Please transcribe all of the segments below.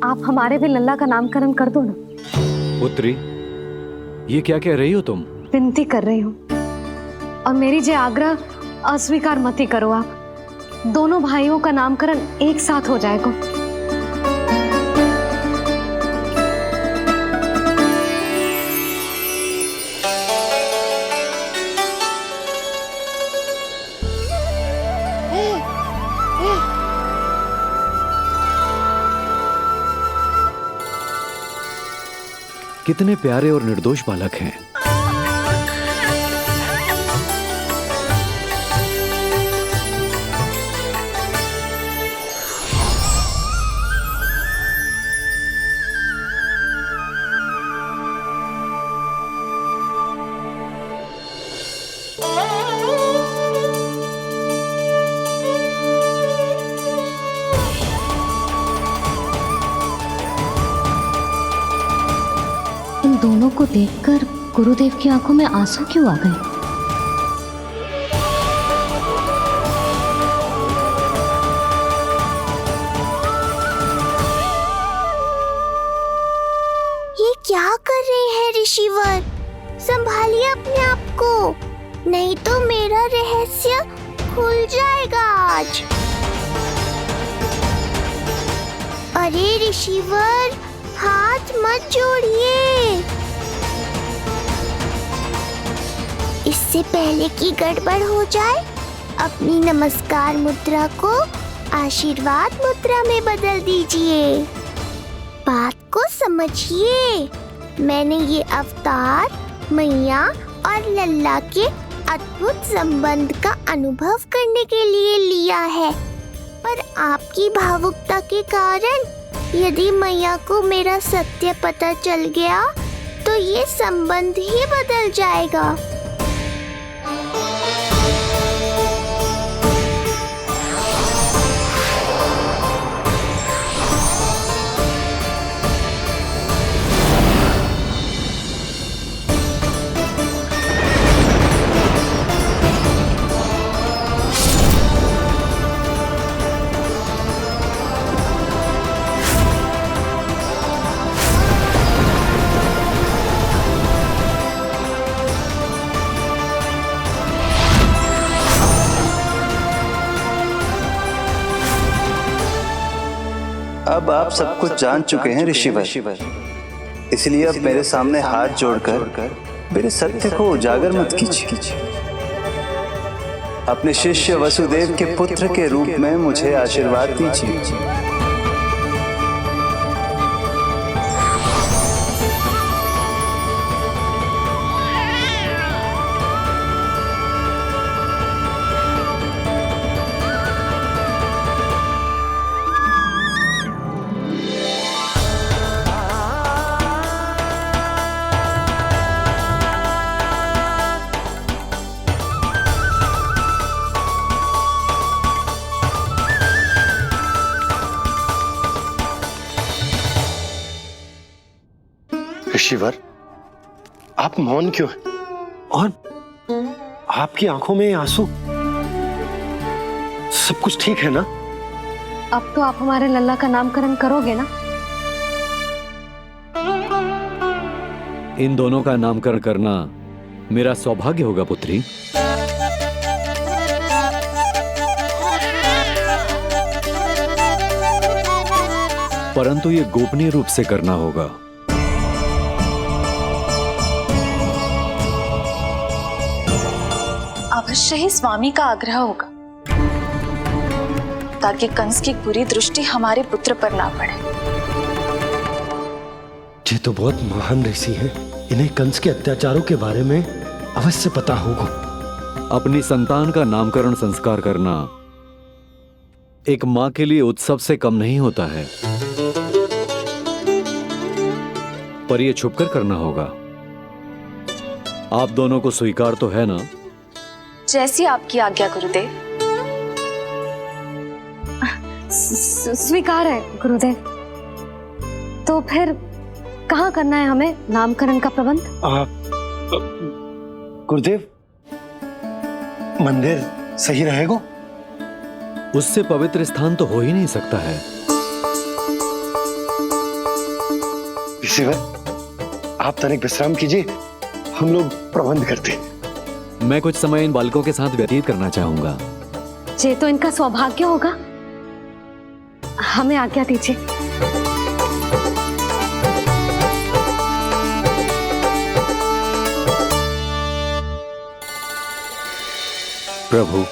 आप हमारे भी लल्ला का नामकरण कर दो ना। पुत्री, ये क्या कह रही हो तुम? विनती कर रही हूँ, और मेरी जे आग्रह अस्वीकार मत ही करो। आप दोनों भाइयों का नामकरण एक साथ हो जाएगा। कितने प्यारे और निर्दोष बालक हैं। दोनों को देखकर गुरुदेव की आंखों में आंसू क्यों आ गए? ये क्या कर रहे हैं ऋषिवर? संभालिए अपने आप को, नहीं तो मेरा रहस्य खुल जाएगा आज। अरे ऋषिवर, हाथ मत जोड़िए। इससे पहले कि गड़बड़ हो जाए, अपनी नमस्कार मुद्रा को आशीर्वाद मुद्रा में बदल दीजिए। बात को समझिए, मैंने ये अवतार मैया और लल्ला के अद्भुत संबंध का अनुभव करने के लिए लिया है, पर आपकी भावुकता के कारण यदि मैया को मेरा सत्य पता चल गया तो ये संबंध ही बदल जाएगा। अब आप सब कुछ जान चुके हैं ऋषिवर, इसलिए अब मेरे सामने हाथ जोड़कर मेरे सत्य को उजागर मत कीजिए। अपने शिष्य वसुदेव के पुत्र के रूप में मुझे आशीर्वाद दीजिए। ऋषिवर, आप मौन क्यों हैं? और आपकी आंखों में आंसू? सब कुछ ठीक है ना? अब तो आप हमारे लल्ला का नामकरण करोगे ना? इन दोनों का नामकरण करना मेरा सौभाग्य होगा पुत्री। परंतु ये गोपनीय रूप से करना होगा। अवश्य ही स्वामी का आग्रह होगा, ताकि कंस की बुरी दृष्टि हमारे पुत्र पर ना पड़े। ये तो बहुत महान ऋषि हैं, इन्हें कंस के अत्याचारों के बारे में अवश्य पता होगा। अपनी संतान का नामकरण संस्कार करना एक मां के लिए उत्सव से कम नहीं होता है, पर यह छुपकर करना होगा। आप दोनों को स्वीकार तो है ना? जैसी आपकी आज्ञा गुरुदेव। स्वीकार है गुरुदेव। तो फिर कहाँ करना है हमें नामकरण का प्रबंध? गुरुदेव, मंदिर सही रहेगा? उससे पवित्र स्थान तो हो ही नहीं सकता है। ऋषिवर, आप तनिक विश्राम कीजिए, हम लोग प्रबंध करते हैं। मैं कुछ समय इन बालकों के साथ व्यतीत करना चाहूंगा। ये तो इनका सौभाग्य होगा। हमें आज्ञा दीजिए। प्रभु,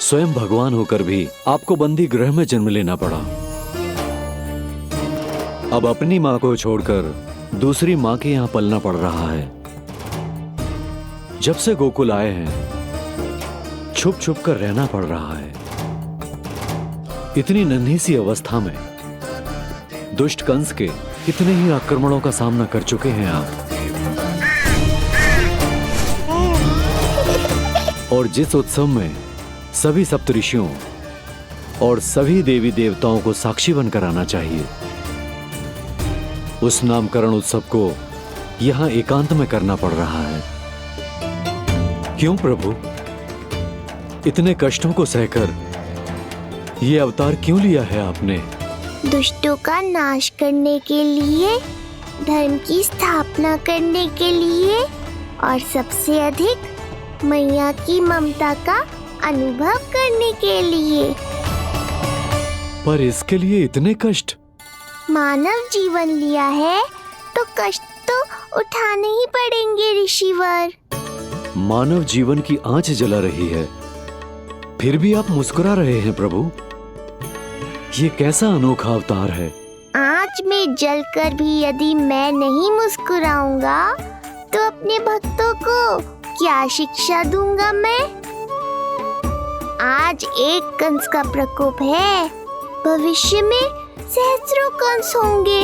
स्वयं भगवान होकर भी आपको बंदी गृह में जन्म लेना पड़ा। अब अपनी मां को छोड़कर दूसरी मां के यहां पलना पड़ रहा है। जब से गोकुल आए हैं, छुप छुप कर रहना पड़ रहा है। इतनी नन्ही सी अवस्था में दुष्ट कंस के कितने ही आक्रमणों का सामना कर चुके हैं आप। और जिस उत्सव में सभी सप्तऋषियों और सभी देवी देवताओं को साक्षी बनकर आना चाहिए, उस नामकरण उत्सव को यहां एकांत में करना पड़ रहा है। क्यों प्रभु, इतने कष्टों को सहकर ये अवतार क्यों लिया है आपने? दुष्टों का नाश करने के लिए, धर्म की स्थापना करने के लिए और सबसे अधिक मैया की ममता का अनुभव करने के लिए। पर इसके लिए इतने कष्ट? मानव जीवन लिया है तो कष्ट तो उठाने ही पड़ेंगे ऋषिवर। मानव जीवन की आंच जला रही है, फिर भी आप मुस्कुरा रहे हैं प्रभु। ये कैसा अनोखा अवतार है। आंच में जलकर भी यदि मैं नहीं मुस्कुराऊंगा तो अपने भक्तों को क्या शिक्षा दूंगा मैं? आज एक कंस का प्रकोप है, भविष्य में सहस्रों कंस होंगे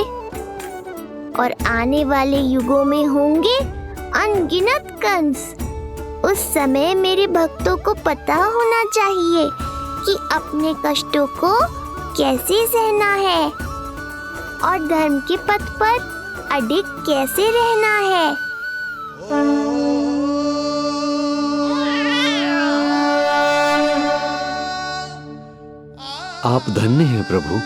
और आने वाले युगों में होंगे अनगिनत कंस। उस समय मेरे भक्तों को पता होना चाहिए कि अपने कष्टों को कैसे सहना है और धर्म के पथ पर अडिग कैसे रहना है। आप धन्य हैं प्रभु।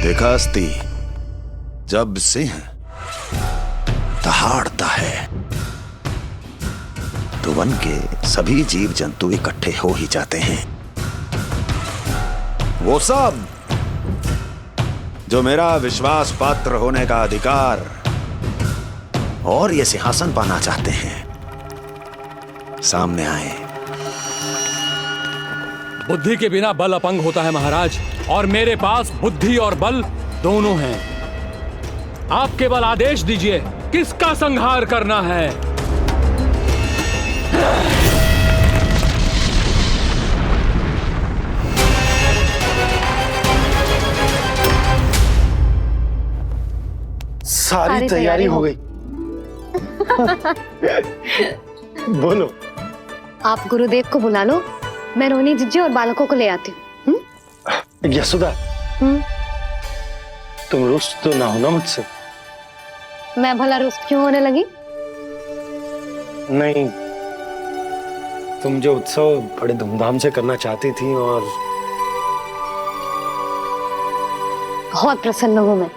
देखा अस्ति, जब सिंह दहाड़ता है तो वन के सभी जीव जंतु इकट्ठे हो ही जाते हैं। वो सब जो मेरा विश्वास पात्र होने का अधिकार और ये सिंहासन पाना चाहते हैं, सामने आए। बुद्धि के बिना बल अपंग होता है महाराज, और मेरे पास बुद्धि और बल दोनों हैं। आप केवल आदेश दीजिए किसका संहार करना है। सारी तैयारी हो गई। बोलो। आप गुरुदेव को बुला लो, मैं रोनी जीजी और बालकों को ले आती हूँ। यशोदा, तुम रुष्ट तो ना हो ना मुझसे? मैं भला रुष्ट क्यों होने लगी? नहीं, तुम जो उत्सव बड़े धूमधाम से करना चाहती थी और बहुत प्रसन्न हूँ मैं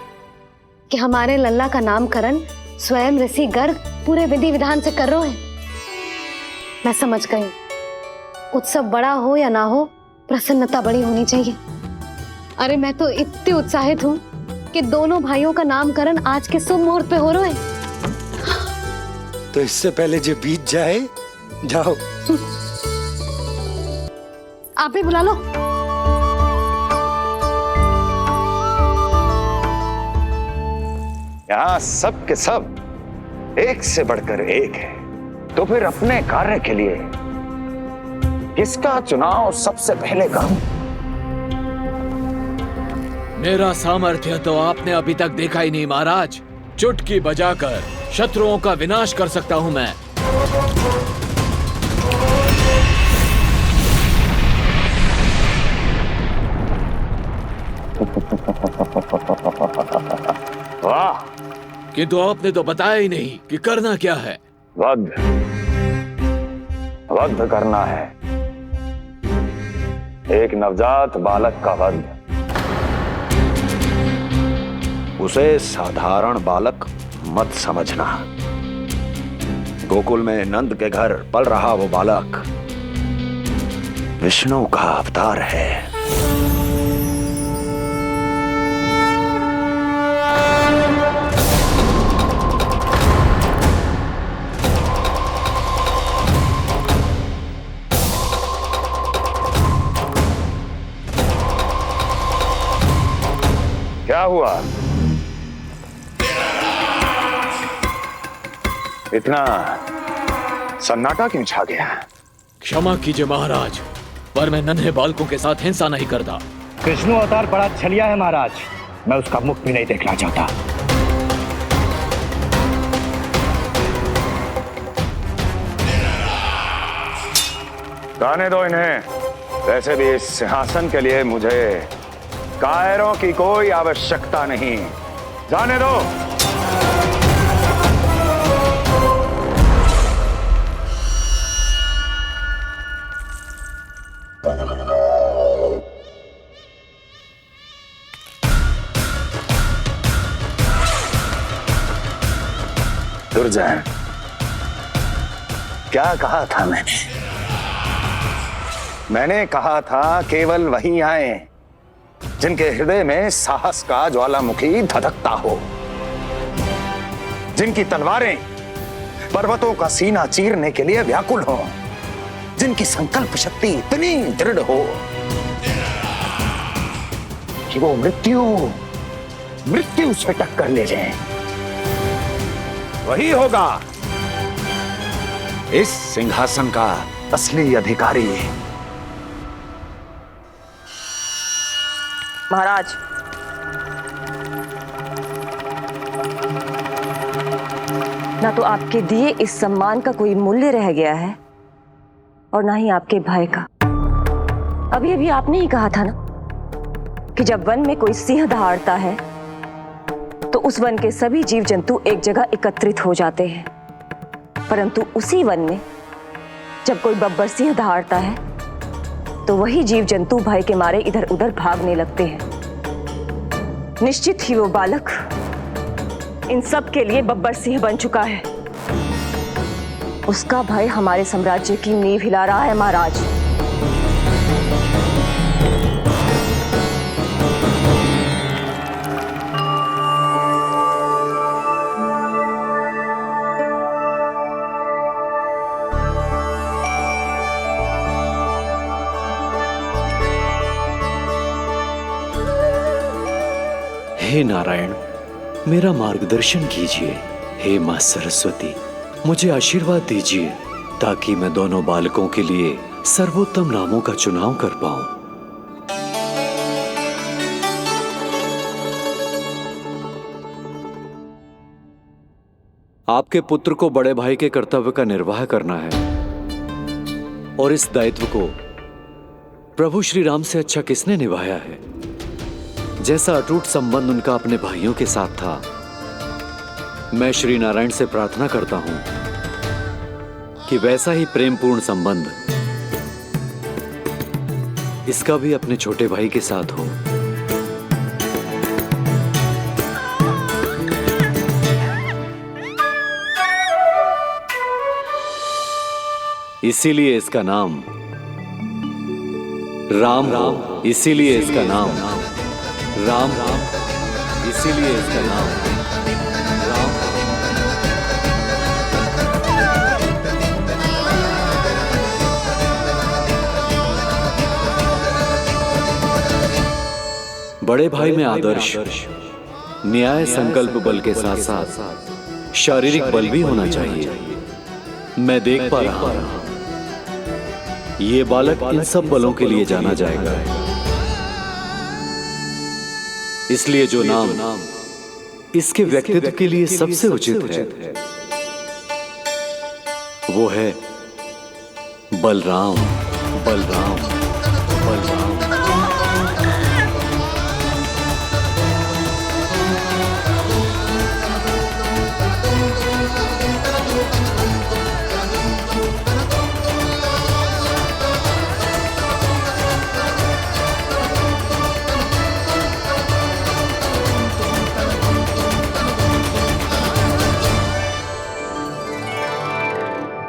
कि हमारे लल्ला का नामकरण स्वयं ऋषि गर्ग पूरे विधि विधान से कर रहे हैं। मैं समझ गई, उत्सव बड़ा हो या ना हो, प्रसन्नता बड़ी होनी चाहिए। अरे मैं तो इतनी उत्साहित हूँ कि दोनों भाइयों का नामकरण आज के शुभ मुहूर्त पे हो रहा है। तो इससे पहले जो बीत जाए, जाओ। आप भी बुला लो। यहाँ सब के सब एक से बढ़कर एक है, तो फिर अपने कार्य के लिए किसका चुनाव सबसे पहले करूं? मेरा सामर्थ्य तो आपने अभी तक देखा ही नहीं महाराज। चुटकी बजाकर शत्रुओं का विनाश कर सकता हूं मैं। वाह! किंतु आपने तो बताया ही नहीं कि करना क्या है। वध करना है, एक नवजात बालक का वध। उसे साधारण बालक मत समझना। गोकुल में नंद के घर पल रहा वो बालक विष्णु का अवतार है। क्या हुआ? इतना सन्नाटा क्यों छा गया? क्षमा कीजिए महाराज, पर मैं नन्हे बालकों के साथ हिंसा नहीं करता। विष्णु अवतार बड़ा छलिया है महाराज, मैं उसका मुख भी नहीं देखना चाहता। जाने दो इन्हें। वैसे भी इस सिंहासन के लिए मुझे कायरों की कोई आवश्यकता नहीं। जाने दो। दुर्जन, क्या कहा था मैंने कहा था केवल वही आए जिनके हृदय में साहस का ज्वालामुखी धधकता हो, जिनकी तलवारें पर्वतों का सीना चीरने के लिए व्याकुल हो, जिनकी संकल्प शक्ति इतनी दृढ़ हो कि वो मृत्यु से टक्कर ले जाए। वही होगा इस सिंहासन का असली अधिकारी। महाराज, ना तो आपके दिए इस सम्मान का कोई मूल्य रह गया है और ना ही आपके भय का। अभी आपने ही कहा था ना कि जब वन में कोई सिंह दहाड़ता है तो उस वन के सभी जीव जंतु एक जगह एकत्रित हो जाते हैं, परंतु उसी वन में जब कोई बब्बर सिंह दहाड़ता है तो वही जीव जंतु भय के मारे इधर उधर भागने लगते हैं। निश्चित ही वो बालक इन सब के लिए बब्बर सिंह बन चुका है। उसका भय हमारे साम्राज्य की नींव हिला रहा है महाराज। हे नारायण, मेरा मार्गदर्शन कीजिए। हे मां सरस्वती, मुझे आशीर्वाद दीजिए ताकि मैं दोनों बालकों के लिए सर्वोत्तम नामों का चुनाव कर पाऊं। आपके पुत्र को बड़े भाई के कर्तव्य का निर्वाह करना है और इस दायित्व को प्रभु श्री राम से अच्छा किसने निभाया है? जैसा अटूट संबंध उनका अपने भाइयों के साथ था, मैं श्री नारायण से प्रार्थना करता हूं कि वैसा ही प्रेमपूर्ण संबंध इसका भी अपने छोटे भाई के साथ हो। इसीलिए इसका नाम राम हो। इसीलिए इसका नाम राम, इसीलिए इसका नाम राम। बड़े भाई में आदर्श, न्याय, संकल्प बल के साथ साथ शारीरिक बल भी होना चाहिए। मैं देख पा रहा हूं ये बालक इन सब बलों के लिए जाना जाएगा। इसलिए जो नाम इसके व्यक्तित्व के लिए सबसे उचित है वो है बलराम। बलराम, बलराम।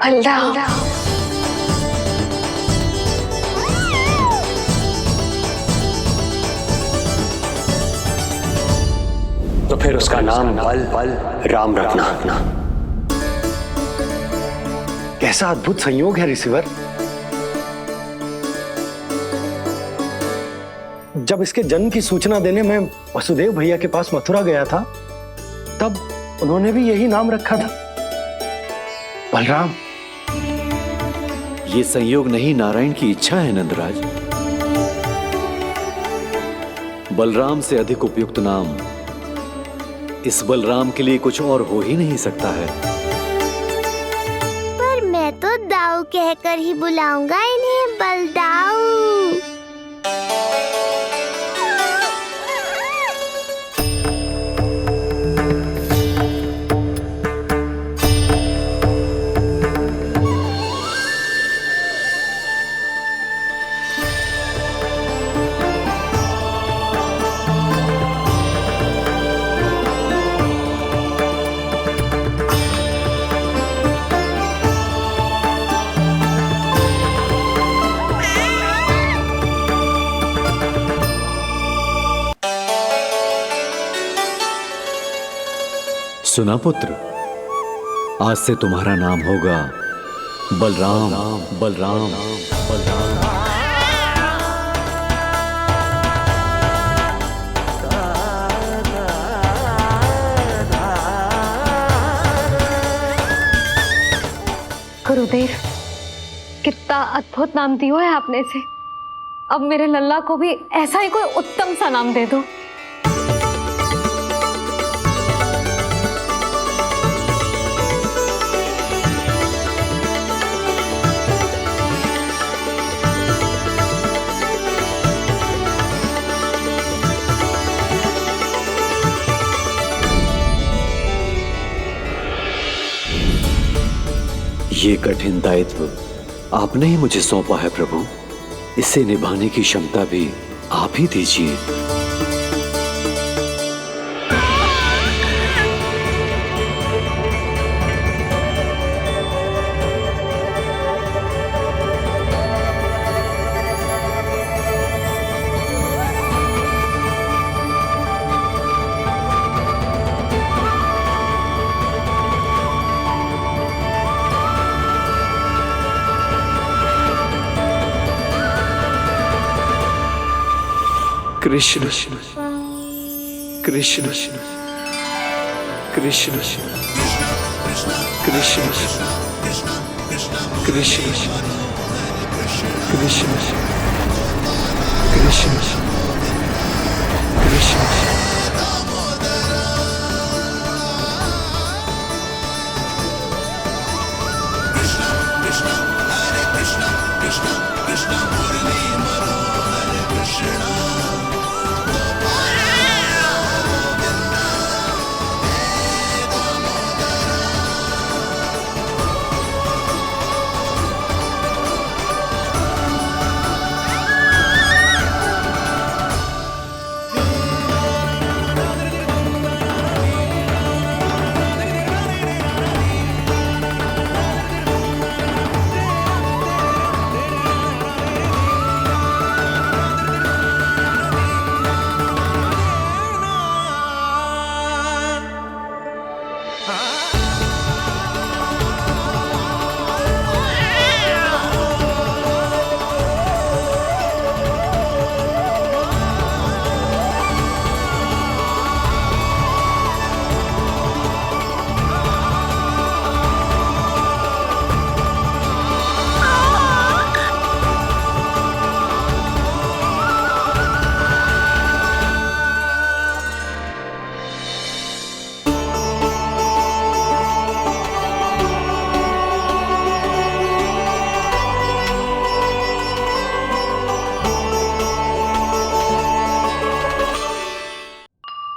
बलराम। तो फिर उसका नाम बल राम रखना। कैसा अद्भुत संयोग है रिसीवर। जब इसके जन्म की सूचना देने मैं वसुदेव भैया के पास मथुरा गया था, तब उन्होंने भी यही नाम रखा था, बलराम। ये संयोग नहीं, नारायण की इच्छा है नंदराज। बलराम से अधिक उपयुक्त नाम इस बलराम के लिए कुछ और हो ही नहीं सकता है। पर मैं तो दाऊ कहकर ही बुलाऊंगा इन्हें, बलदाऊ। सुना पुत्र, आज से तुम्हारा नाम होगा बलराम। बलराम बलराम। गुरुदेव, कितना अद्भुत नाम दिया है आपने इसे। अब मेरे लल्ला को भी ऐसा ही कोई उत्तम सा नाम दे दो। ये कठिन दायित्व आपने ही मुझे सौंपा है प्रभु। इसे निभाने की क्षमता भी आप ही दीजिए। कृष्ण कृष्ण कृष्ण कृष्ण कृष्ण कृष्ण कृष्ण कृष्ण।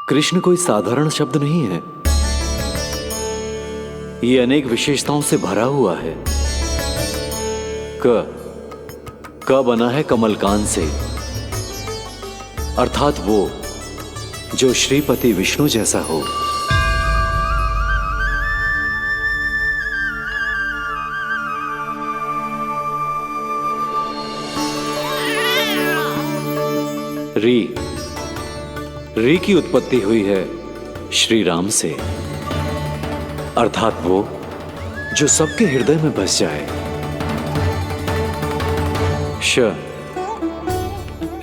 कृष्ण कोई साधारण शब्द नहीं है। ये अनेक विशेषताओं से भरा हुआ है। क बना है कमलकांत से, अर्थात वो जो श्रीपति विष्णु जैसा हो। री की उत्पत्ति हुई है श्री राम से, अर्थात वो जो सबके हृदय में बस जाए। श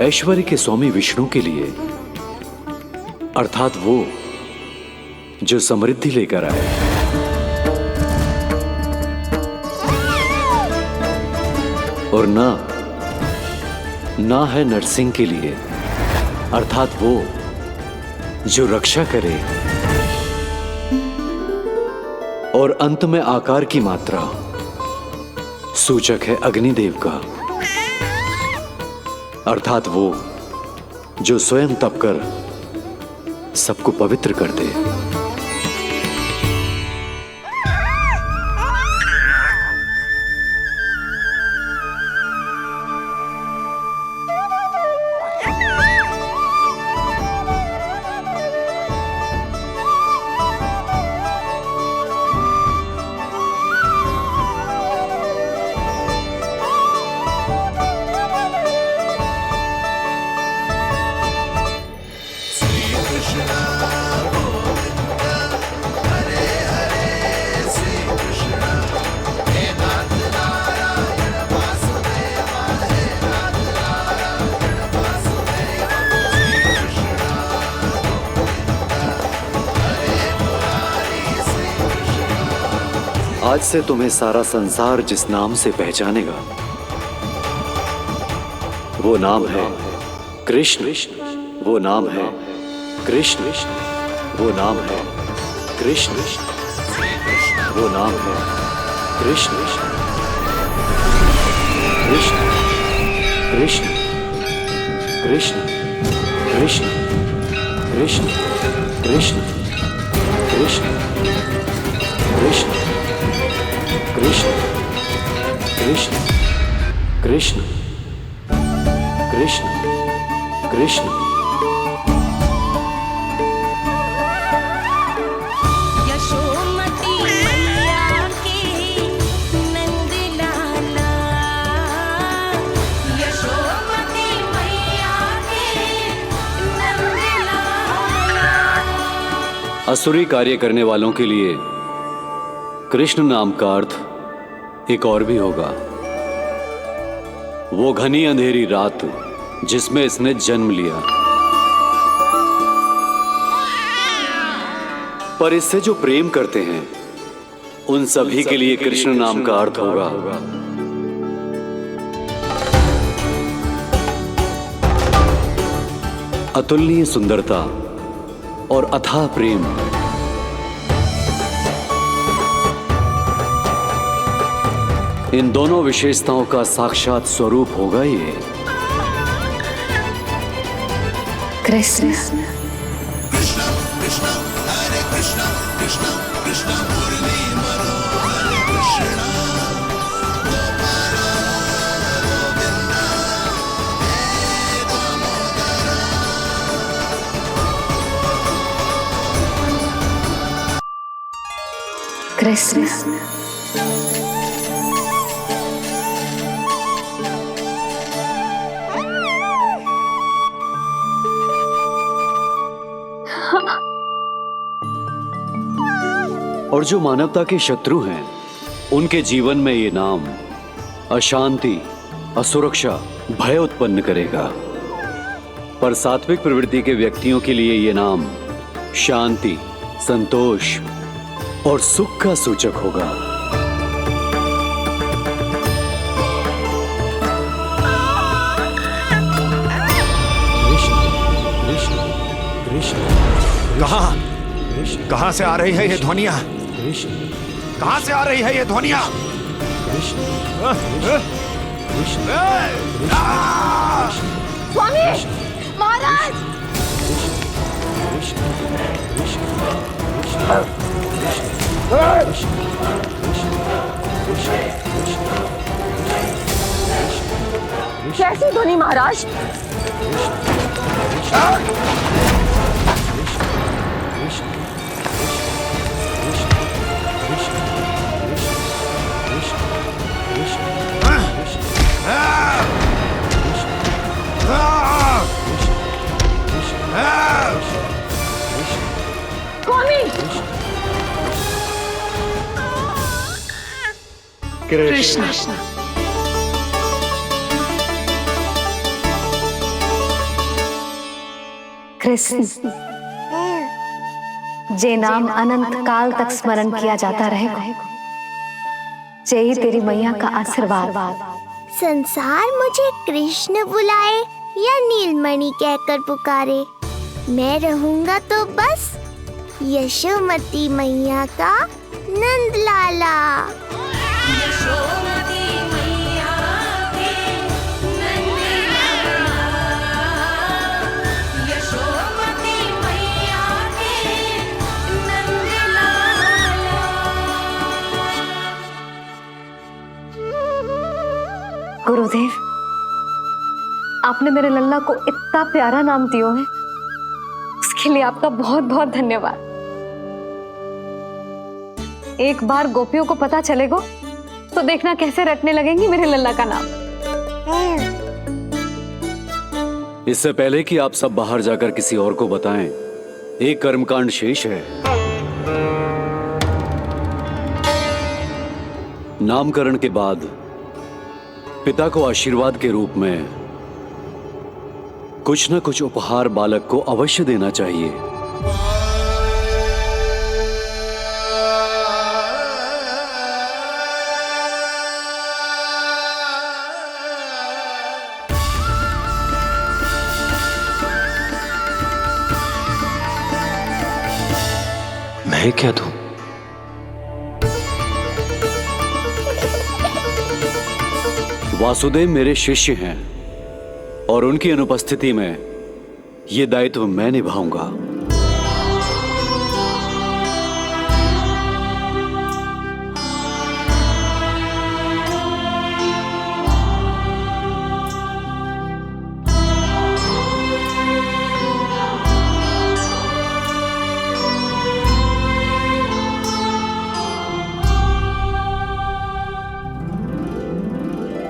ऐश्वर्य के स्वामी विष्णु के लिए, अर्थात वो जो समृद्धि लेकर आए। और ना है नरसिंह के लिए, अर्थात वो जो रक्षा करे। और अंत में आकार की मात्रा सूचक है अग्निदेव का, अर्थात वो जो स्वयं तप कर सबको पवित्र कर दे। आज से तुम्हें सारा संसार जिस नाम से पहचानेगा वो नाम है कृष्ण। वो नाम है कृष्ण। वो नाम है कृष्ण। वो नाम है कृष्ण। कृष्ण कृष्ण कृष्ण कृष्ण कृष्ण कृष्ण कृष्ण कृष्ण कृष्ण कृष्ण कृष्ण कृष्ण कृष्ण। यशोमती मैया की नंद लाला, यशोमती मैया की नंद लाला। असुरी कार्य करने वालों के लिए कृष्ण नाम का अर्थ एक और भी होगा। वो घनी अंधेरी रात जिसमें इसने जन्म लिया, पर इससे जो प्रेम करते हैं उन सभी के लिए कृष्ण नाम का अर्थ होगा अतुलनीय सुंदरता और अथाह प्रेम। इन दोनों विशेषताओं का साक्षात स्वरूप होगा ये कृष्ण। कृष्ण और जो मानवता के शत्रु हैं उनके जीवन में ये नाम अशांति, असुरक्षा, भय उत्पन्न करेगा। पर सात्विक प्रवृत्ति के व्यक्तियों के लिए ये नाम शांति, संतोष और सुख का सूचक होगा। कृष्ण कृष्ण कृष्ण कहां से आ रही है ये ध्वनियां? कृष्ण कहां से आ रही है ये ध्वनियां? कृष्ण स्वामी महाराज, कैसी ध्वनि महाराज? कृष्ण। कृष्ण, जे नाम अनंत काल तक स्मरण किया जाता रहेगा, जय ही तेरी मैया का आशीर्वाद। संसार मुझे कृष्ण बुलाए या नीलमणि कहकर पुकारे, मैं रहूंगा तो बस यशोमती मैया का नंद लाला। यशोमती मैया के नंद लाला, यशोमती मैया के नंद लाला। गुरुदेव, आपने मेरे लल्ला को इतना प्यारा नाम दिया है, उसके लिए आपका बहुत बहुत धन्यवाद। एक बार गोपियों को पता चलेगा तो देखना कैसे रटने लगेंगी मेरे लल्ला का नाम। इससे पहले कि आप सब बाहर जाकर किसी और को बताएं, एक कर्मकांड शेष है। नामकरण के बाद पिता को आशीर्वाद के रूप में कुछ न कुछ उपहार बालक को अवश्य देना चाहिए। मैं क्या दूं? वासुदेव मेरे शिष्य हैं और उनकी अनुपस्थिति में यह दायित्व मैं निभाऊंगा।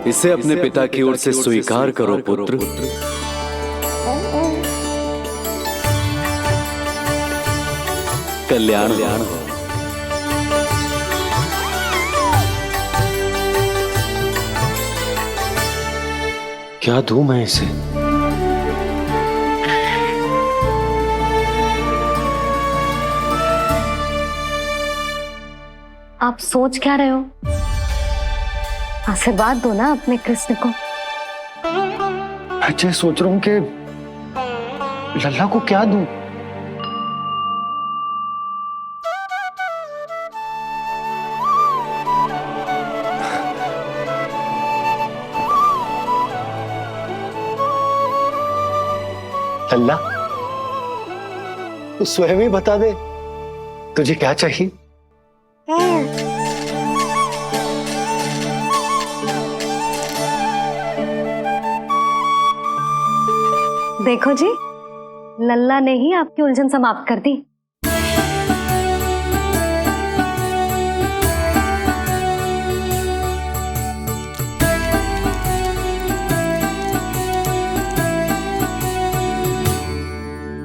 इसे अपने पिता की ओर से स्वीकार करो पुत्र। कल्याण हो। क्या दूं मैं इसे? आप सोच क्या रहे हो? आशीर्वाद दो ना अपने कृष्ण को। अच्छा, सोच रहा हूं कि लल्ला को क्या दूं? लल्ला, तू स्वयं ही बता दे, तुझे क्या चाहिए? देखो जी, लल्ला ने ही आपकी उलझन समाप्त कर दी।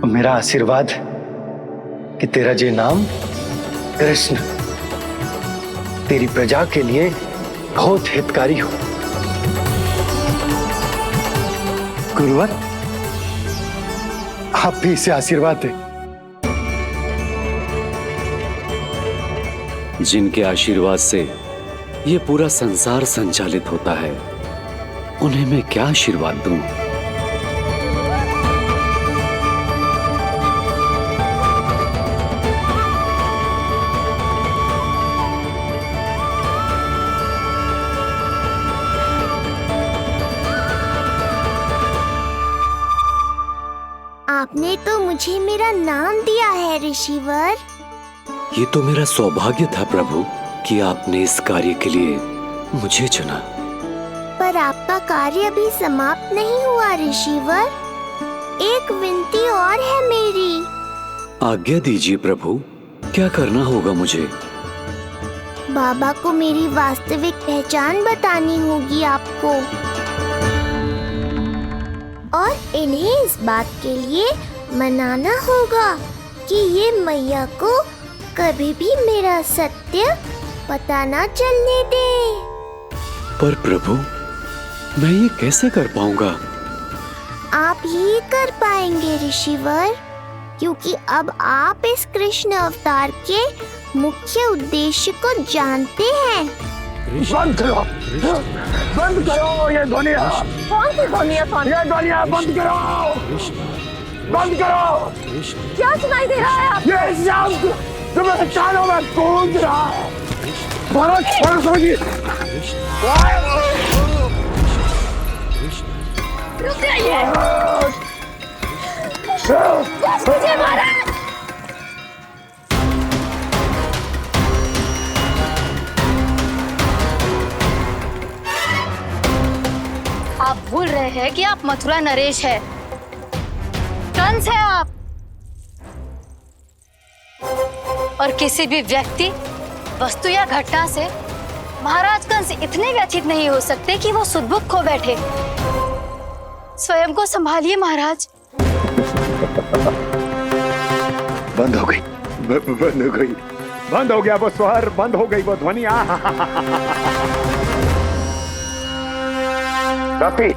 मेरा आशीर्वाद कि तेरा जे नाम कृष्ण तेरी प्रजा के लिए बहुत हितकारी हो। गुरुवर, आप भी इसे आशीर्वाद दें। जिनके आशीर्वाद से ये पूरा संसार संचालित होता है, उन्हें मैं क्या आशीर्वाद दूं? आपने तो मुझे मेरा नाम दिया है ऋषिवर। ये तो मेरा सौभाग्य था प्रभु कि आपने इस कार्य के लिए मुझे चुना। पर आपका कार्य अभी समाप्त नहीं हुआ ऋषिवर। एक विनती और है मेरी। आज्ञा दीजिए प्रभु, क्या करना होगा मुझे? बाबा को मेरी वास्तविक पहचान बतानी होगी आपको, और इन्हें इस बात के लिए मनाना होगा कि ये मैया को कभी भी मेरा सत्य पता ना चलने दे। पर प्रभु, मैं ये कैसे कर पाऊंगा? आप ही कर पाएंगे ऋषिवर, क्योंकि अब आप इस कृष्ण अवतार के मुख्य उद्देश्य को जानते हैं। बंद करो, बंद करो ये ध्वनिया। कौन सी ध्वनिया? ये ध्वनिया बंद करो, बंद करो। क्या सुनाई दे रहा है? ये शब्द जो मेरे कानों में गूंज रहा है। भारत भारत समझिए। रुक जाइए। बस कीजिए महाराज। आप भूल रहे हैं कि आप मथुरा नरेश है, कंस है आप। और किसी भी व्यक्ति, वस्तु या घटना से महाराज कंस इतने व्यथित नहीं हो सकते कि वो सुदबुद्ध खो बैठे। स्वयं को संभालिए महाराज। बंद हो गई, बंद हो गई, बंद हो गया वो स्वर, बंद हो गई वो ध्वनिया। रफी,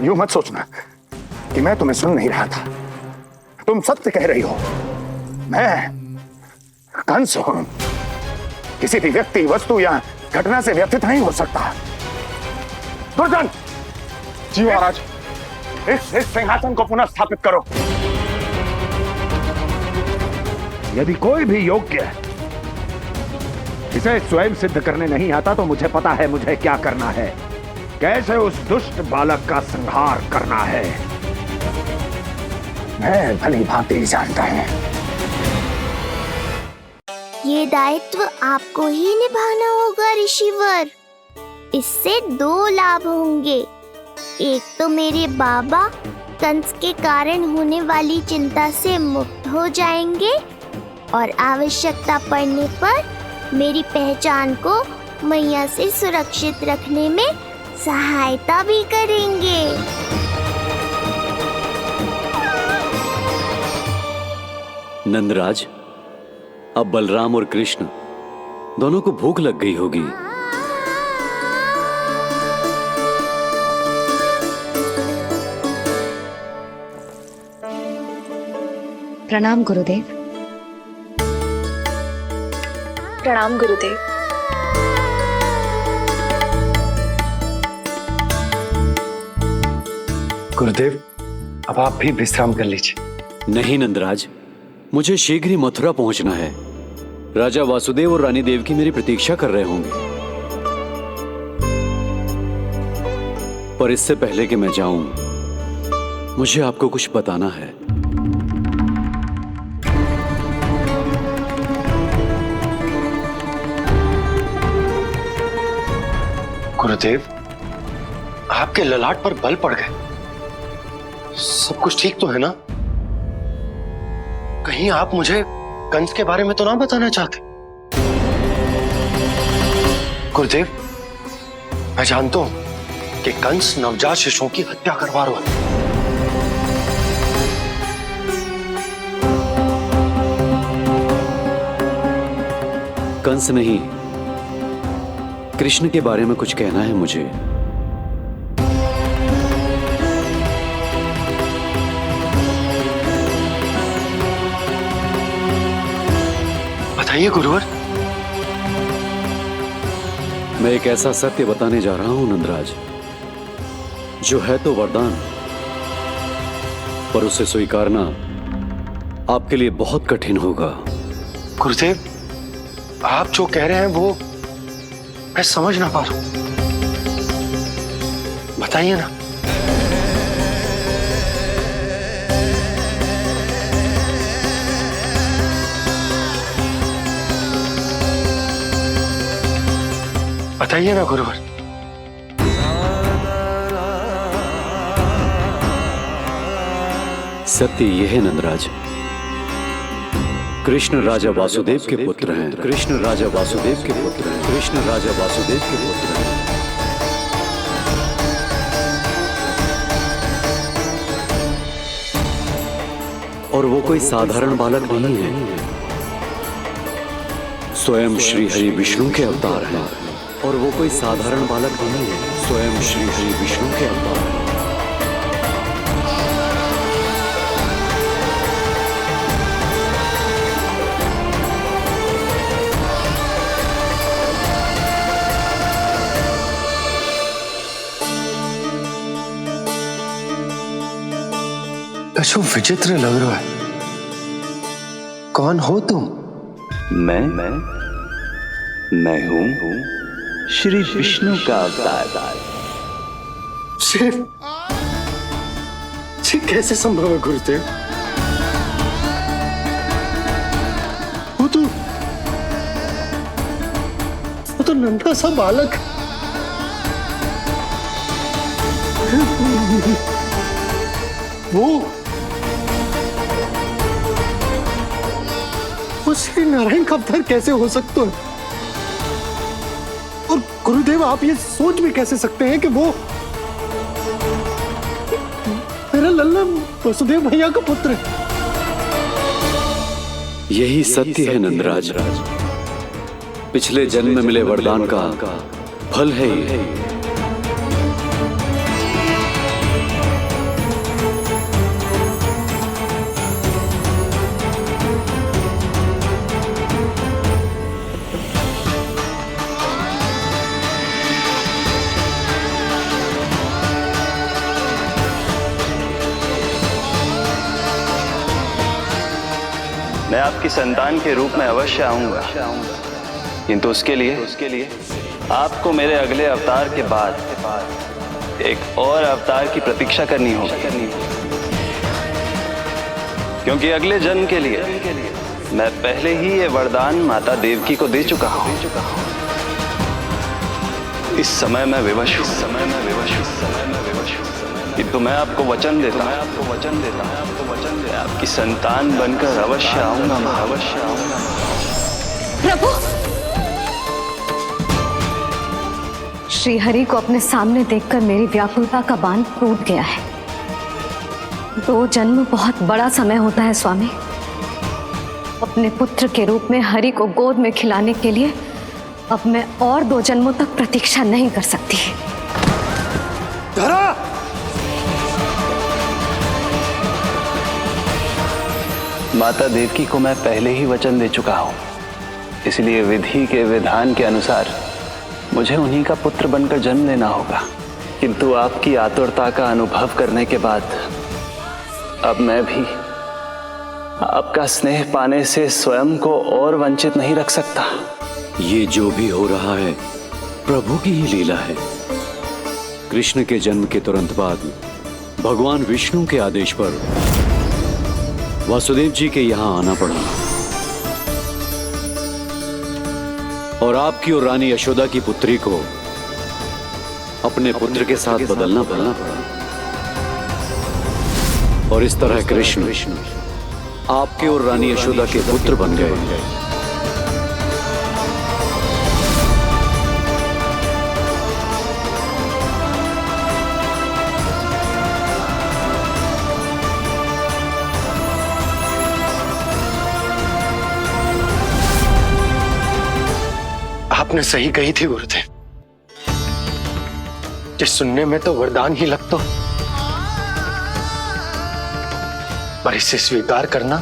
यूं मत सोचना कि मैं तुम्हें सुन नहीं रहा था। तुम सत्य कह रही हो। मैं कंस हूं। किसी भी व्यक्ति, वस्तु या घटना से व्यथित नहीं हो सकता। दुर्जन, जी महाराज, इस सिंहासन को पुनः स्थापित करो। यदि कोई भी योग्य इसे स्वयं सिद्ध करने नहीं आता तो मुझे पता है मुझे क्या करना है, कैसे उस दुष्ट बालक का संहार करना है। मैं भली भांति जानता हूं। ये दायित्व आपको ही निभाना होगा ऋषिवर। इससे 2 लाभ होंगे। एक तो मेरे बाबा कंस के कारण होने वाली चिंता से मुक्त हो जाएंगे और आवश्यकता पड़ने पर मेरी पहचान को मैया से सुरक्षित रखने में सहायता भी करेंगे। नंदराज, अब बलराम और कृष्ण दोनों को भूख लग गई होगी। प्रणाम गुरुदेव। प्रणाम गुरुदेव। गुरुदेव, अब आप भी विश्राम कर लीजिए। नहीं नंदराज, मुझे शीघ्र ही मथुरा पहुंचना है। राजा वासुदेव और रानी देवकी मेरी प्रतीक्षा कर रहे होंगे। पर इससे पहले कि मैं जाऊं, मुझे आपको कुछ बताना है। गुरुदेव, आपके ललाट पर बल पड़ गए। सब कुछ ठीक तो है ना? कहीं आप मुझे कंस के बारे में तो ना बताना चाहते? गुरुदेव, मैं जानता हूं कि कंस नवजात शिशुओं की हत्या करवा रहा है। कंस नहीं, कृष्ण के बारे में कुछ कहना है मुझे। बताइए गुरुवर। मैं एक ऐसा सत्य बताने जा रहा हूं नंदराज, जो है तो वरदान, पर उसे स्वीकारना आपके लिए बहुत कठिन होगा। गुरुदेव, आप जो कह रहे हैं वो मैं समझ ना पा रहा हूं। बताइए ना। बताइए ना गुरुवर। सत्य यह है नंदराज, कृष्ण राजा वासुदेव के पुत्र हैं। कृष्ण राजा वासुदेव के पुत्र हैं। कृष्ण राजा वासुदेव के पुत्र हैं। और वो कोई साधारण बालक नहीं है। स्वयं श्री हरि विष्णु के अवतार हैं और वो कोई साधारण बालक नहीं है। स्वयं श्री हरि विष्णु के अवतार हैं। कशु विचित्र लग रहा है। कौन हो तुम? मैं हूं श्री विष्णु का अवतार। शिव, ये कैसे संभव है गुरुदेव? वो तो नन्हा सा बालक। वो श्री नारायण का अवतार कैसे हो सकता है? और गुरुदेव, आप ये सोच भी कैसे सकते हैं कि वो मेरा लल्ला वसुदेव भैया का पुत्र है? यही सत्य है नंदराज। पिछले जन्म में मिले वरदान का फल है ये। मैं आपकी संतान के रूप में अवश्य आऊंगा, किंतु उसके लिए आपको मेरे अगले अवतार के बाद एक और अवतार की प्रतीक्षा करनी होगी, क्योंकि अगले जन्म के लिए मैं पहले ही ये वरदान माता देवकी को दे चुका हूं। इस समय मैं विवश हूं, किंतु मैं आपको वचन देता हूं, आपकी संतान बनकर अवश्य आऊंगा, प्रभु, श्री हरि को अपने सामने देखकर मेरी व्याकुलता का बांध टूट गया है। 2 जन्म बहुत बड़ा समय होता है स्वामी। अपने पुत्र के रूप में हरि को गोद में खिलाने के लिए अब मैं और 2 जन्मों तक प्रतीक्षा नहीं कर सकती। धरा! माता देवकी को मैं पहले ही वचन दे चुका हूं, इसलिए विधि के विधान के अनुसार मुझे उन्हीं का पुत्र बनकर जन्म लेना होगा। किंतु आपकी आतुरता का अनुभव करने के बाद अब मैं भी आपका स्नेह पाने से स्वयं को और वंचित नहीं रख सकता। ये जो भी हो रहा है प्रभु की ही लीला है। कृष्ण के जन्म के तुरंत बाद भगवान विष्णु के आदेश पर वासुदेव जी के यहां आना पड़ा और आपकी और रानी यशोदा की पुत्री को अपने पुत्र के साथ बदलना पड़ा और इस तरह कृष्ण आपके और रानी यशोदा के पुत्र बन गए। आपने सही कही थी गुरुदेव। जिस सुनने में तो वरदान ही लगता, पर इसे स्वीकार करना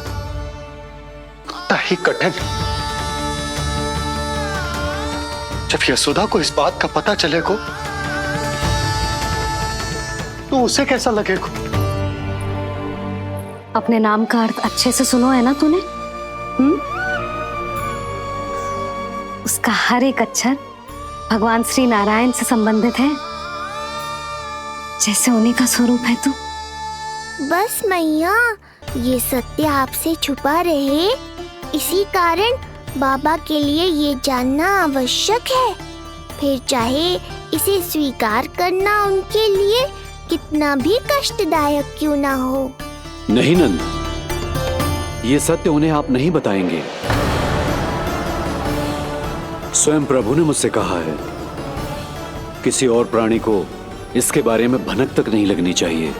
उतना ही कठिन। जब यशोदा को इस बात का पता चलेगा तो उसे कैसा लगेगा? अपने नाम का अर्थ अच्छे से सुनो है ना तूने? उसका हर एक अक्षर भगवान श्री नारायण से संबंधित है, जैसे उन्हीं का स्वरूप है तू। बस मैया, ये सत्य आपसे छुपा रहे, इसी कारण बाबा के लिए ये जानना आवश्यक है। फिर चाहे इसे स्वीकार करना उनके लिए कितना भी कष्टदायक क्यों ना हो। नहीं नंद, ये सत्य उन्हें आप नहीं बताएंगे। स्वयं प्रभु ने मुझसे कहा है किसी और प्राणी को इसके बारे में भनक तक नहीं लगनी चाहिए,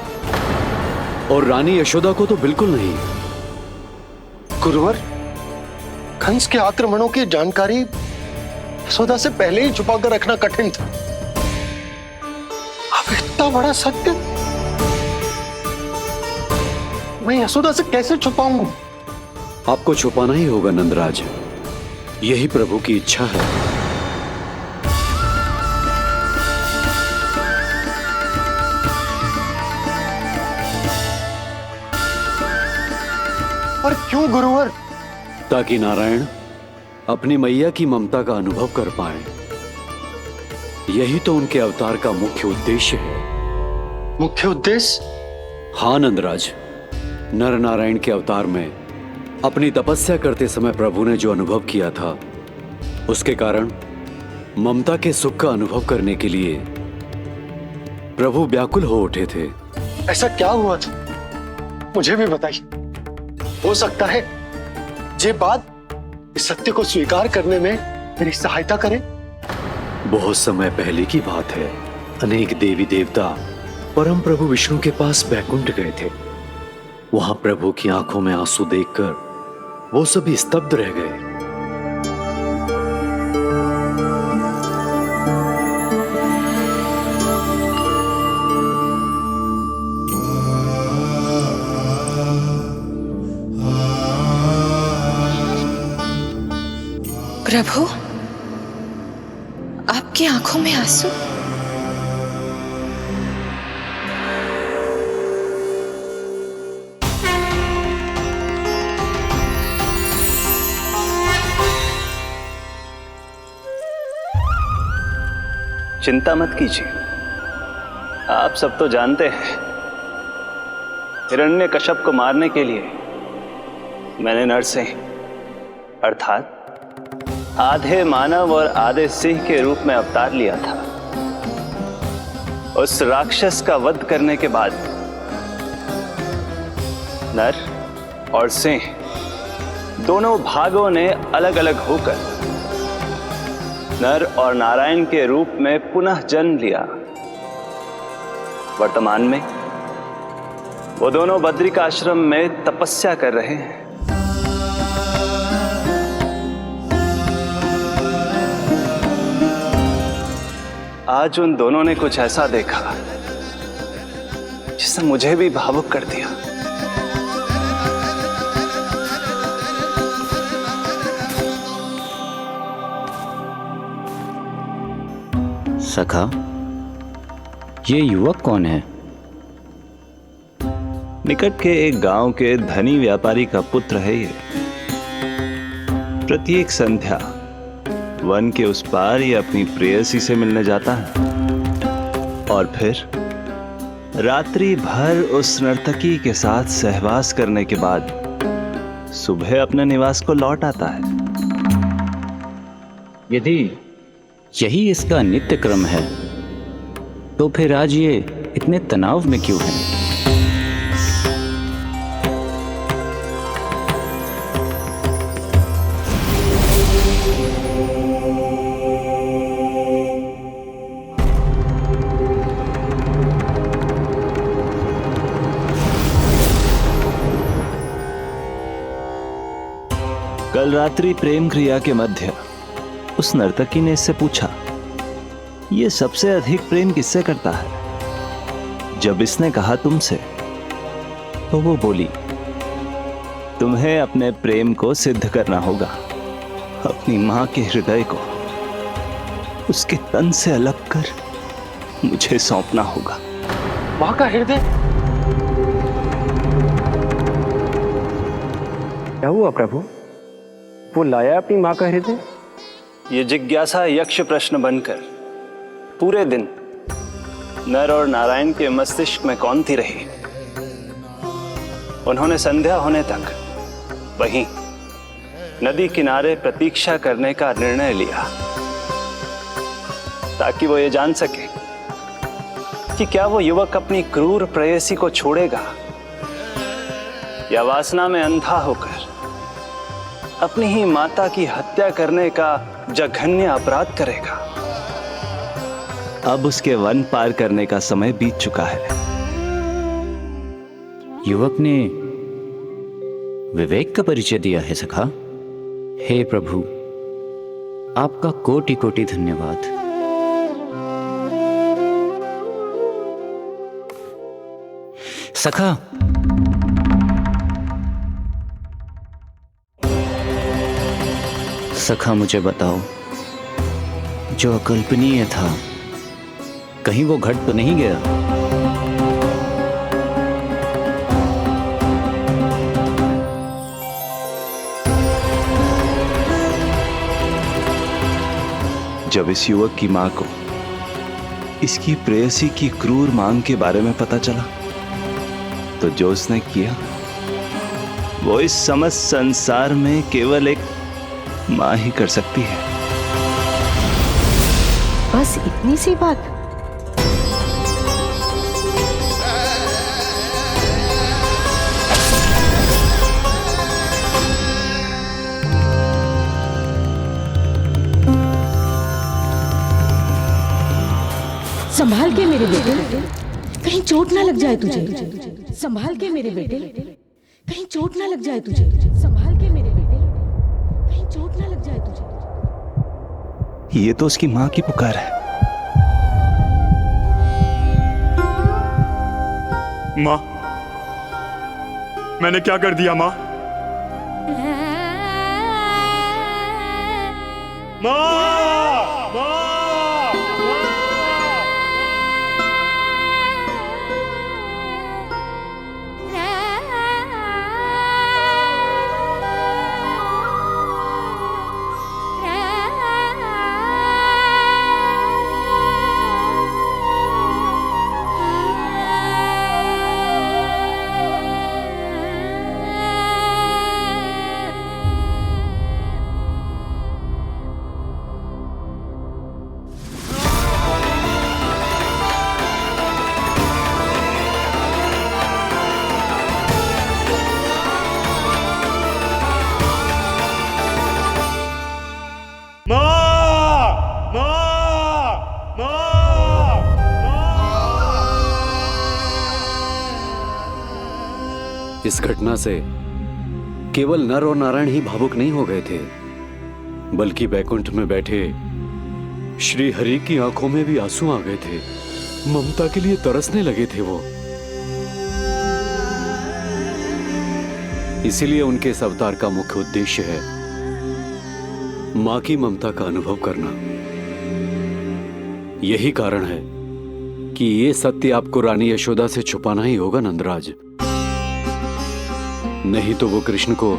और रानी यशोदा को तो बिल्कुल नहीं। गुरुवर, कंस के आक्रमणों की जानकारी यशोदा से पहले ही छुपा कर रखना कठिन था। अब इतना बड़ा सत्य मैं यशोदा से कैसे छुपाऊंगा? आपको छुपाना ही होगा नंदराज, यही प्रभु की इच्छा है। पर क्यों गुरुवर? ताकि नारायण अपनी मैया की ममता का अनुभव कर पाए। यही तो उनके अवतार का मुख्य उद्देश्य है। मुख्य उद्देश्य? हाँ नंदराज, नर नारायण के अवतार में अपनी तपस्या करते समय प्रभु ने जो अनुभव किया था, उसके कारण ममता के सुख का अनुभव करने के लिए प्रभु व्याकुल हो उठे थे। ऐसा क्या हुआ था, मुझे भी बताइए। हो सकता है ये बात इस सत्य को स्वीकार करने में मेरी सहायता करे। बहुत समय पहले की बात है। अनेक देवी देवता परम प्रभु विष्णु के पास बैकुंठ गए थे। वहां प्रभु की आंखों में आंसू देखकर वो सभी स्तब्ध रह गए। प्रभु, आपकी आंखों में आंसू? चिंता मत कीजिए, आप सब तो जानते हैं हिरण्यकश्यप को मारने के लिए मैंने नरसिंह अर्थात आधे मानव और आधे सिंह के रूप में अवतार लिया था। उस राक्षस का वध करने के बाद नर और सिंह दोनों भागों ने अलग अलग होकर नर और नारायण के रूप में पुनः जन्म लिया। वर्तमान में वो दोनों बद्रिकाश्रम में तपस्या कर रहे हैं। आज उन दोनों ने कुछ ऐसा देखा जिसने मुझे भी भावुक कर दिया। सखा, ये युवक कौन है? निकट के एक गांव के धनी व्यापारी का पुत्र है ये। प्रत्येक संध्या वन के उस पार ये अपनी प्रेयसी से मिलने जाता है और फिर रात्रि भर उस नर्तकी के साथ सहवास करने के बाद सुबह अपने निवास को लौट आता है। यदि यही इसका नित्य क्रम है तो फिर आज ये इतने तनाव में क्यों है? कल रात्रि प्रेम क्रिया के मध्य उस नर्तकी ने इससे पूछा, ये सबसे अधिक प्रेम किससे करता है? जब इसने कहा तुमसे, तो वो बोली, तुम्हें अपने प्रेम को सिद्ध करना होगा। अपनी मां के हृदय को उसके तन से अलग कर मुझे सौंपना होगा। मां का हृदय? क्या हुआ प्रभु? वो लाया अपनी मां का हृदय? ये जिज्ञासा यक्ष प्रश्न बनकर पूरे दिन नर और नारायण के मस्तिष्क में कौंधती रही। उन्होंने संध्या होने तक वहीं नदी किनारे प्रतीक्षा करने का निर्णय लिया ताकि वो ये जान सके कि क्या वो युवक अपनी क्रूर प्रेयसी को छोड़ेगा या वासना में अंधा होकर अपनी ही माता की हत्या करने का जघन्य अपराध करेगा। अब उसके वन पार करने का समय बीत चुका है। युवक ने विवेक का परिचय दिया है सखा। हे प्रभु, आपका कोटि कोटि धन्यवाद। सखा, सखा मुझे बताओ, जो अकल्पनीय था कहीं वो घट तो नहीं गया? जब इस युवक की मां को इसकी प्रेयसी की क्रूर मांग के बारे में पता चला तो जो उसने किया वो इस समस्त संसार में केवल एक मां ही कर सकती है। बस इतनी सी बात? संभाल के मेरे बेटे, कहीं चोट ना लग जाए तुझे। संभाल के मेरे बेटे, कहीं चोट ना लग जाए तुझे। संभाल के मेरे बेटे, कहीं चोट ना लग जाए तुझे। ये तो उसकी मां की पुकार है। मां, मैंने क्या कर दिया मां? इस घटना से केवल नर और नारायण ही भावुक नहीं हो गए थे, बल्कि बैकुंठ में बैठे श्री हरि की आंखों में भी आंसू आ गए थे। ममता के लिए तरसने लगे थे वो। इसीलिए उनके इस अवतार का मुख्य उद्देश्य है मां की ममता का अनुभव करना। यही कारण है कि ये सत्य आपको रानी यशोदा से छुपाना ही होगा नंदराज। नहीं तो वो कृष्ण को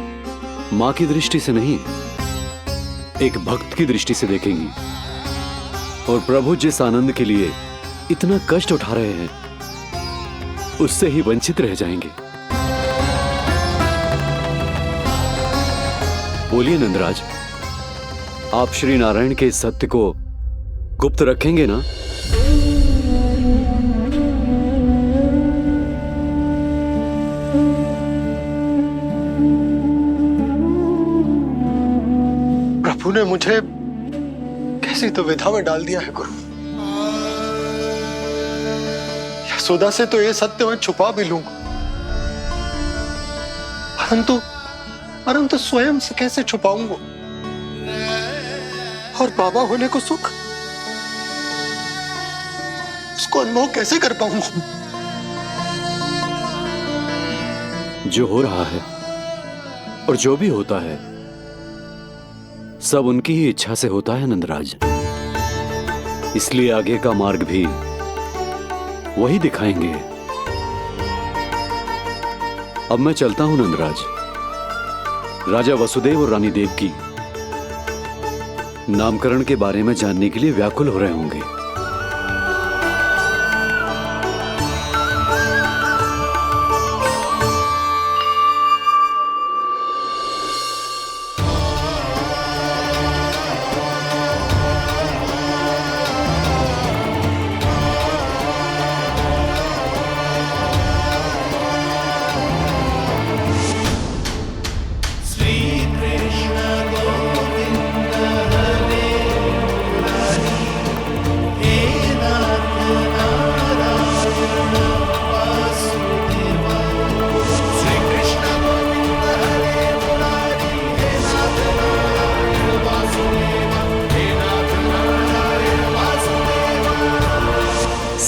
मां की दृष्टि से नहीं, एक भक्त की दृष्टि से देखेंगी, और प्रभु जिस आनंद के लिए इतना कष्ट उठा रहे हैं उससे ही वंचित रह जाएंगे। बोलिए नंदराज, आप श्री नारायण के इस सत्य को गुप्त रखेंगे ना? प्रभु ने मुझे कैसी दुविधा में डाल दिया है गुरु। यशोदा से तो ये सत्य मैं छुपा भी लूंगा, परंतु स्वयं से कैसे छुपाऊंगा? और बाबा होने को सुख, उसको अनुभव कैसे कर पाऊंगा? जो हो रहा है और जो भी होता है सब उनकी ही इच्छा से होता है नंदराज। इसलिए आगे का मार्ग भी वही दिखाएंगे। अब मैं चलता हूं नंदराज। राजा वसुदेव और रानी देवकी नामकरण के बारे में जानने के लिए व्याकुल हो रहे होंगे।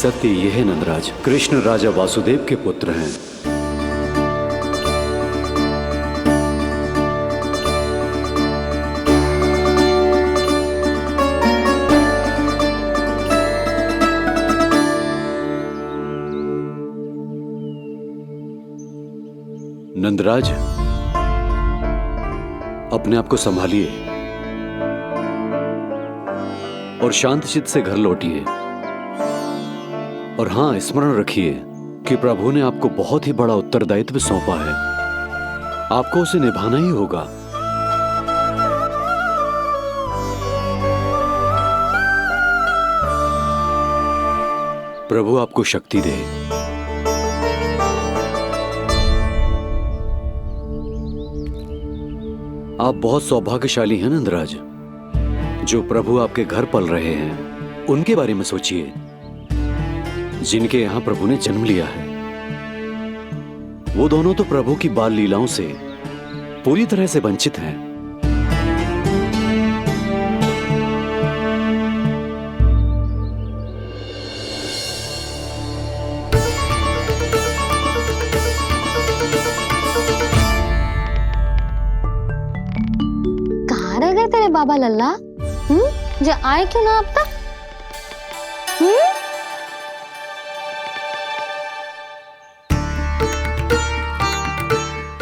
सत्य ये है नंदराज, कृष्ण राजा वासुदेव के पुत्र हैं। नंदराज, अपने आप को संभालिए और शांत चित्त से घर लौटिए। और हां, स्मरण रखिए कि प्रभु ने आपको बहुत ही बड़ा उत्तरदायित्व सौंपा है, आपको उसे निभाना ही होगा। प्रभु आपको शक्ति दे। आप बहुत सौभाग्यशाली हैं नंदराज, जो प्रभु आपके घर पल रहे हैं। उनके बारे में सोचिए जिनके यहां प्रभु ने जन्म लिया है। वो दोनों तो प्रभु की बाल लीलाओं से पूरी तरह से वंचित हैं। कहाँ रह गए तेरे बाबा लल्ला? जो आए क्यों ना अब तक?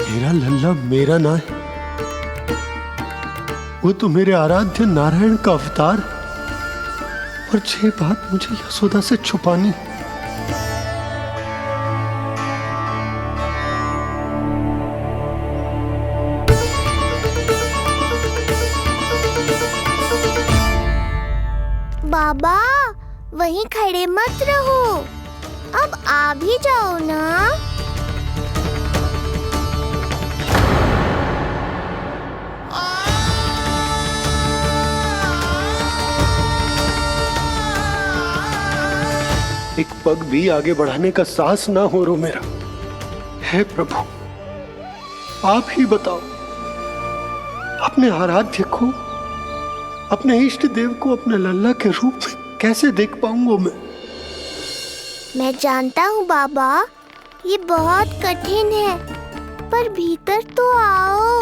मेरा लल्ला मेरा ना है, वो तो मेरे आराध्य नारायण का अवतार, और ये बात मुझे यशोदा से छुपानी। बाबा वहीं खड़े मत रहो, अब आ भी जाओ ना। एक पग भी आगे बढ़ाने का साहस ना हो रो मेरा। हे प्रभु, आप ही बताओ, अपने आराध्य को, अपने इष्ट देव को अपने लल्ला के रूप में कैसे देख पाऊंगा मैं जानता हूँ बाबा, ये बहुत कठिन है, पर भीतर तो आओ।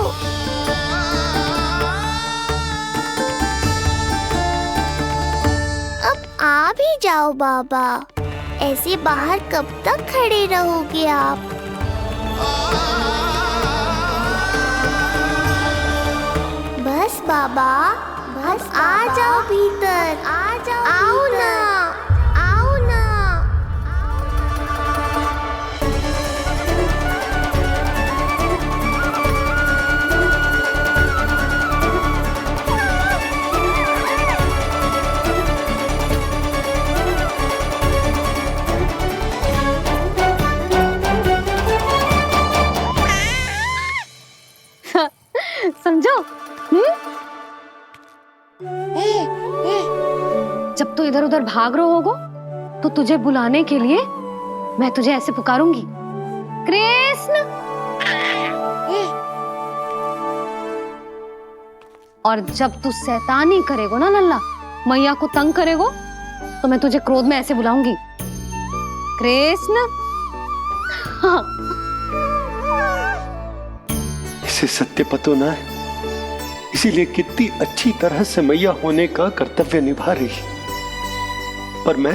अब आ भी जाओ बाबा, ऐसे बाहर कब तक खड़े रहोगे आप? बस बाबा, बस आ जाओ भीतर, आ जाओ, आओ ना, आओ ना। समझो? जब तू इधर उधर भाग रहा होगा तो तुझे बुलाने के लिए मैं तुझे ऐसे पुकारूंगी, कृष्ण। और जब तू शैतानी करेगो ना लल्ला, मैया को तंग करेगो, तो मैं तुझे क्रोध में ऐसे बुलाऊंगी, कृष्ण। हाँ। इसे सत्य पतो ना है, इसीलिए कितनी अच्छी तरह से मैया होने का कर्तव्य निभा रही है। पर मैं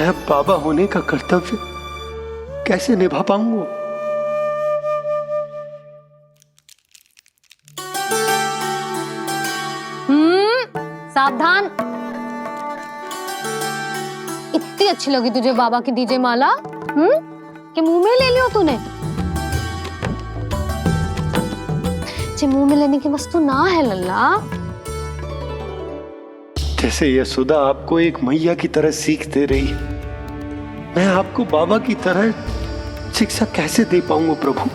अब बाबा होने का कर्तव्य कैसे निभा पाऊंगा? सावधान। इतनी अच्छी लगी तुझे बाबा की दीजे माला, कि मुंह में ले लियो तूने? मुंह में लेने की वस्तु ना है लल्ला। जैसे यशोदा आपको एक मैया की तरह सीख दे रही है, मैं आपको बाबा की तरह शिक्षा कैसे दे पाऊंगा प्रभु?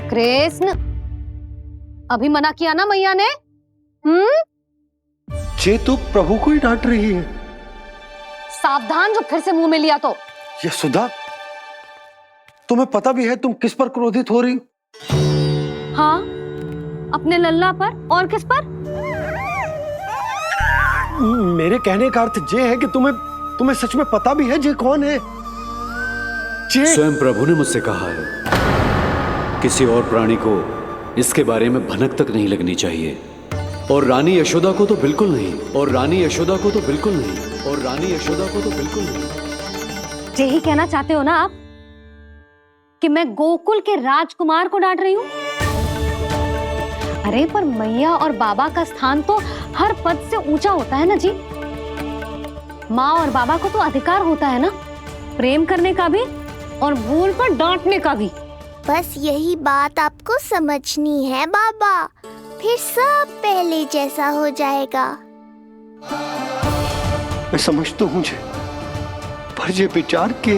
कृष्ण, अभी मना किया ना मैया ने? ये तो प्रभु को ही डांट रही है। सावधान, जो फिर से मुंह में लिया तो। यशोदा, तुम्हें पता भी है तुम किस पर क्रोधित हो रही? हाँ, अपने लल्ला पर। और किस पर? मेरे कहने का अर्थ ये है कि तुम्हें सच में पता भी है जे कौन है? स्वयं प्रभु ने मुझसे कहा है किसी और प्राणी को इसके बारे में भनक तक नहीं लगनी चाहिए, और रानी यशोदा को तो बिल्कुल नहीं, और रानी यशोदा को तो बिल्कुल नहीं, और रानी यशोदा को तो बिल्कुल नहीं। यही कहना चाहते हो ना आप कि मैं गोकुल के राजकुमार को डांट रही हूँ? अरे पर मैया और बाबा का स्थान तो हर पद से ऊंचा होता है ना जी। माँ और बाबा को तो अधिकार होता है ना प्रेम करने का भी और भूल पर डांटने का भी। बस यही बात आपको समझनी है बाबा, फिर सब पहले जैसा हो जाएगा। मैं समझता हूँ जे, पर ये विचार के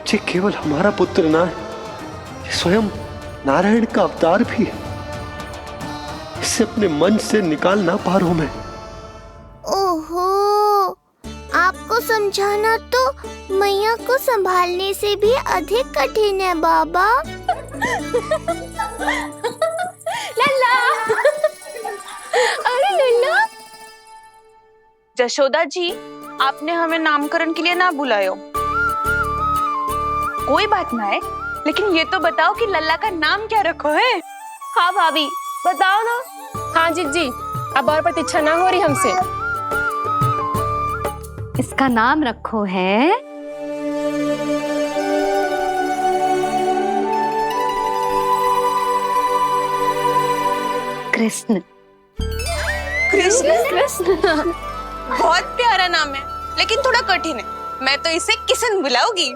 जे केवल हमारा पुत्र ना है, ये स्वयं नारायण का अवतार भी है, इसे अपने मन से निकाल ना पा रहा हूं मैं। ओहो, आपको समझाना तो मैया को संभालने से भी अधिक कठिन है बाबा। लल्ला, अरे लल्ला। जशोदा जी, आपने हमें नामकरण के लिए ना बुलायो। कोई बात ना है, लेकिन ये तो बताओ कि लल्ला का नाम क्या रखो है? हाँ भाभी, बताओ ना। हाँ जीजी, अब और प्रतीक्षा ना हो रही हमसे। इसका नाम रखो है कृष्ण। कृष्ण? कृष्ण बहुत प्यारा नाम है, लेकिन थोड़ा कठिन है। मैं तो इसे किशन बुलाऊंगी।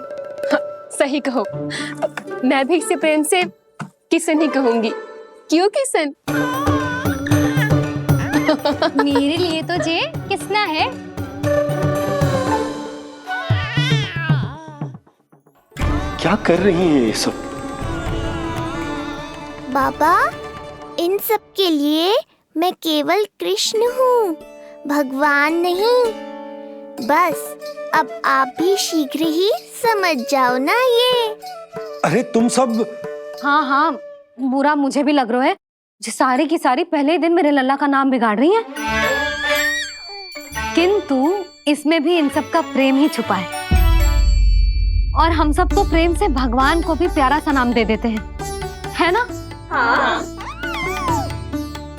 सही कहो, मैं भी इसे प्रेम से किशन ही कहूंगी। क्यों किशन? मेरे लिए तो जे किसना है। क्या कर रही हैं ये सब? बाबा, इन सब के लिए मैं केवल कृष्ण हूँ, भगवान नहीं। बस अब आप भी शीघ्र ही समझ जाओ ना ये। अरे तुम सब। हाँ हाँ, बुरा मुझे भी लग रहा है, जो सारी की सारी पहले ही दिन मेरे लल्ला का नाम बिगाड़ रही हैं। किंतु इसमें भी इन सब का प्रेम ही छुपा है, और हम सब तो प्रेम से भगवान को भी प्यारा सा नाम दे देते हैं, है ना? हाँ।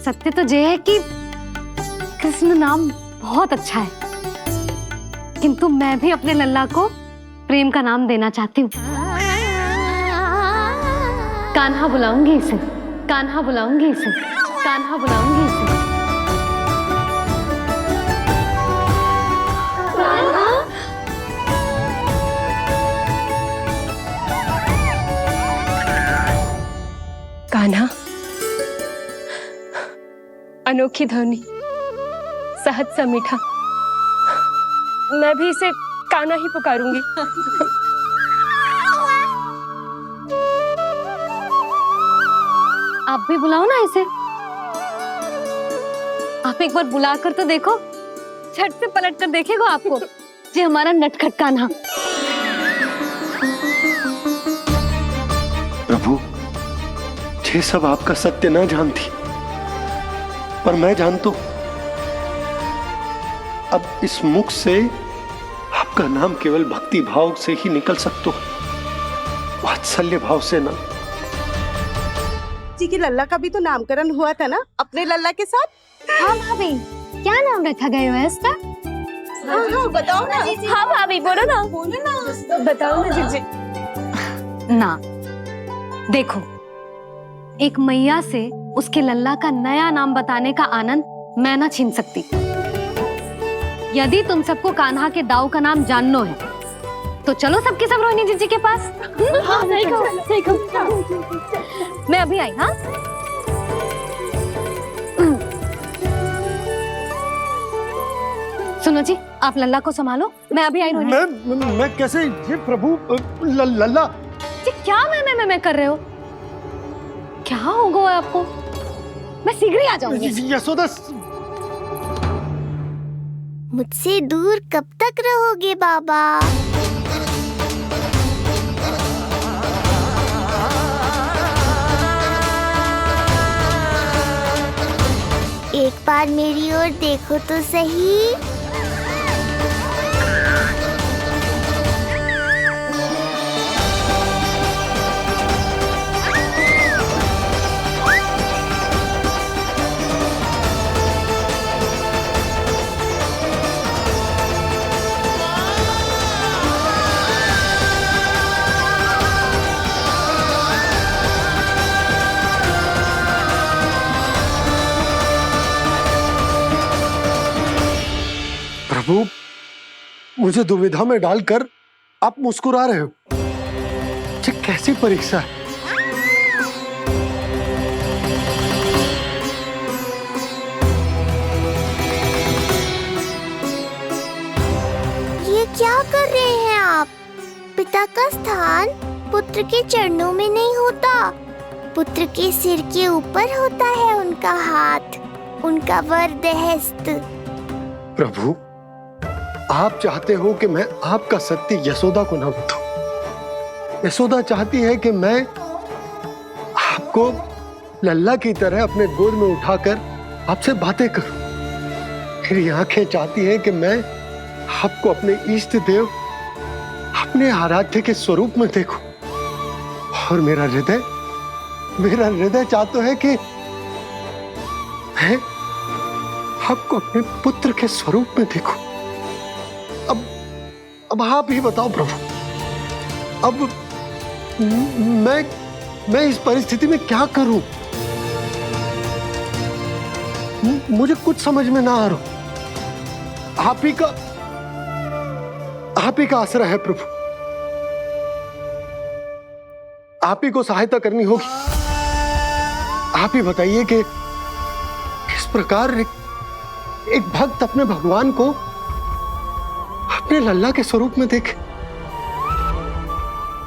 सत्य तो ये है कि कृष्ण नाम बहुत अच्छा है, किंतु मैं भी अपने लल्ला को प्रेम का नाम देना चाहती हूँ। कान्हा बुलाऊंगी इसे, कान्हा बुलाऊंगी इसे, कान्हा बुलाऊंगी इसे। कान्हा, अनोखी ध्वनि, सहज सा मीठा, मैं भी इसे कान्हा ही पुकारूंगी। आप भी बुलाओ ना इसे। आप एक बार बुलाकर तो देखो, झट से पलट कर देखेगा आपको ये हमारा नटखट कान्हा। प्रभु, ये सब आपका सत्य ना जानती, पर मैं जानता हूं। अब इस मुख से आपका नाम केवल भक्ति भाव से ही निकल सकता है, वात्सल्य भाव से ना। जी की लल्ला का भी तो नामकरण हुआ था ना अपने लल्ला के साथ। हाँ भाभी, क्या नाम रखा गया है इसका? हाँ, बताओ ना। हाँ भाभी, बोलो ना, बोलो ना, बताओ ना जीजी। ना, देखो, एक मैया से उसके लल्ला का नया नाम बताने का आनंद मैं ना छीन सकती। यदि तुम सबको कान्हा के दाऊ का नाम जानना है तो चलो सबके सब रोहिणी जीजी के पास। हाँ, सही कहो, सही कहो। मैं अभी आई। हाँ, सुनो जी, आप लल्ला को संभालो, मैं अभी आई। रोहिणी, मैं कैसे? ये प्रभु, लल्ला जी क्या मैं कर रहे हो? क्या हो गया आपको? मैं शीघ्र ही आ जाऊंगी। यशोदा, मुझसे दूर कब तक रहोगे बाबा? एक बार मेरी ओर देखो तो सही। प्रभु, मुझे दुविधा में डालकर आप मुस्कुरा रहे हो। ये कैसी परीक्षा है? ये क्या कर रहे हैं आप? पिता का स्थान पुत्र के चरणों में नहीं होता, पुत्र के सिर के ऊपर होता है उनका हाथ, उनका वरदहस्त। प्रभु, आप चाहते हो कि मैं आपका सत्य यशोदा को ना बताऊं। यशोदा चाहती है कि मैं आपको लल्ला की तरह अपने गोद में उठाकर आपसे बातें करूं। मेरी आंखें चाहती हैं कि मैं आपको अपने इष्ट देव, अपने आराध्य के स्वरूप में देखूं। और मेरा हृदय चाहता है कि मैं आपको अपने पुत्र के स्वरूप में देखूं। अब आप ही बताओ प्रभु, अब मैं इस परिस्थिति में क्या करूं? मुझे कुछ समझ में ना आ रहा। आप ही का आश्रय है प्रभु। आप ही को सहायता करनी होगी। आप ही बताइए कि किस प्रकार एक भक्त अपने भगवान को अपने लल्ला के स्वरूप में देखे,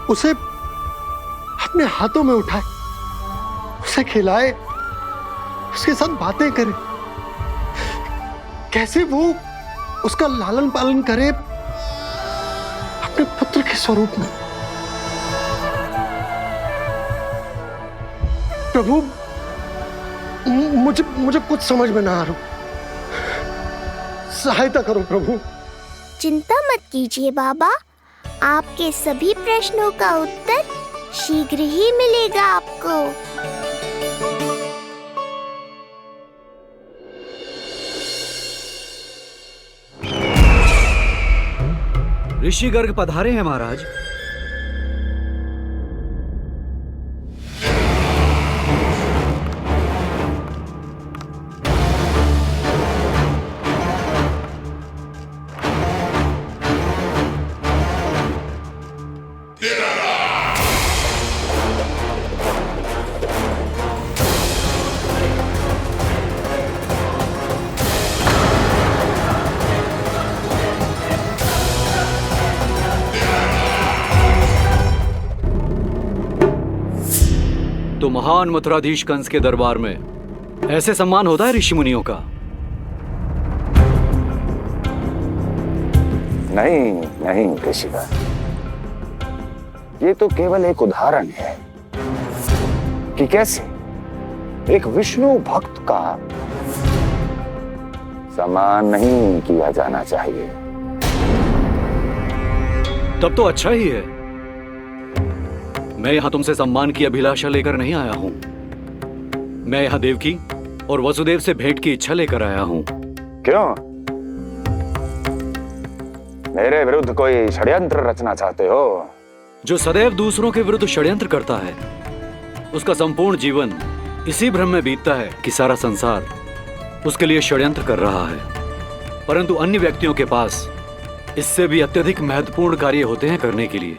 उसे अपने हाथों में उठाए, उसे खिलाए, उसके साथ बातें करे, कैसे वो उसका लालन पालन करे अपने पुत्र के स्वरूप में। प्रभु, मुझे कुछ समझ में ना आ रहा। सहायता करो प्रभु। चिंता मत कीजिए बाबा, आपके सभी प्रश्नों का उत्तर शीघ्र ही मिलेगा आपको। ऋषि गर्ग पधारे हैं महाराज। तो महान मथुराधीश कंस के दरबार में ऐसे सम्मान होता है ऋषि मुनियों का? नहीं नहीं ऋषिवर, ये तो केवल एक उदाहरण है कि कैसे एक विष्णु भक्त का सम्मान नहीं किया जाना चाहिए। तब तो अच्छा ही है। मैं यहां तुमसे सम्मान की अभिलाषा लेकर नहीं आया हूं। मैं यहां देवकी और वसुदेव से भेंट की इच्छा लेकर आया हूं। क्यों? मेरे विरुद्ध कोई षड्यंत्र रचना चाहते हो? जो सदैव दूसरों के विरुद्ध षड्यंत्र करता है, उसका संपूर्ण जीवन इसी भ्रम में बीतता है कि सारा संसार उसके लिए षड्यंत्र कर रहा है। परंतु अन्य व्यक्तियों के पास इससे भी अत्यधिक महत्वपूर्ण कार्य होते हैं करने के लिए।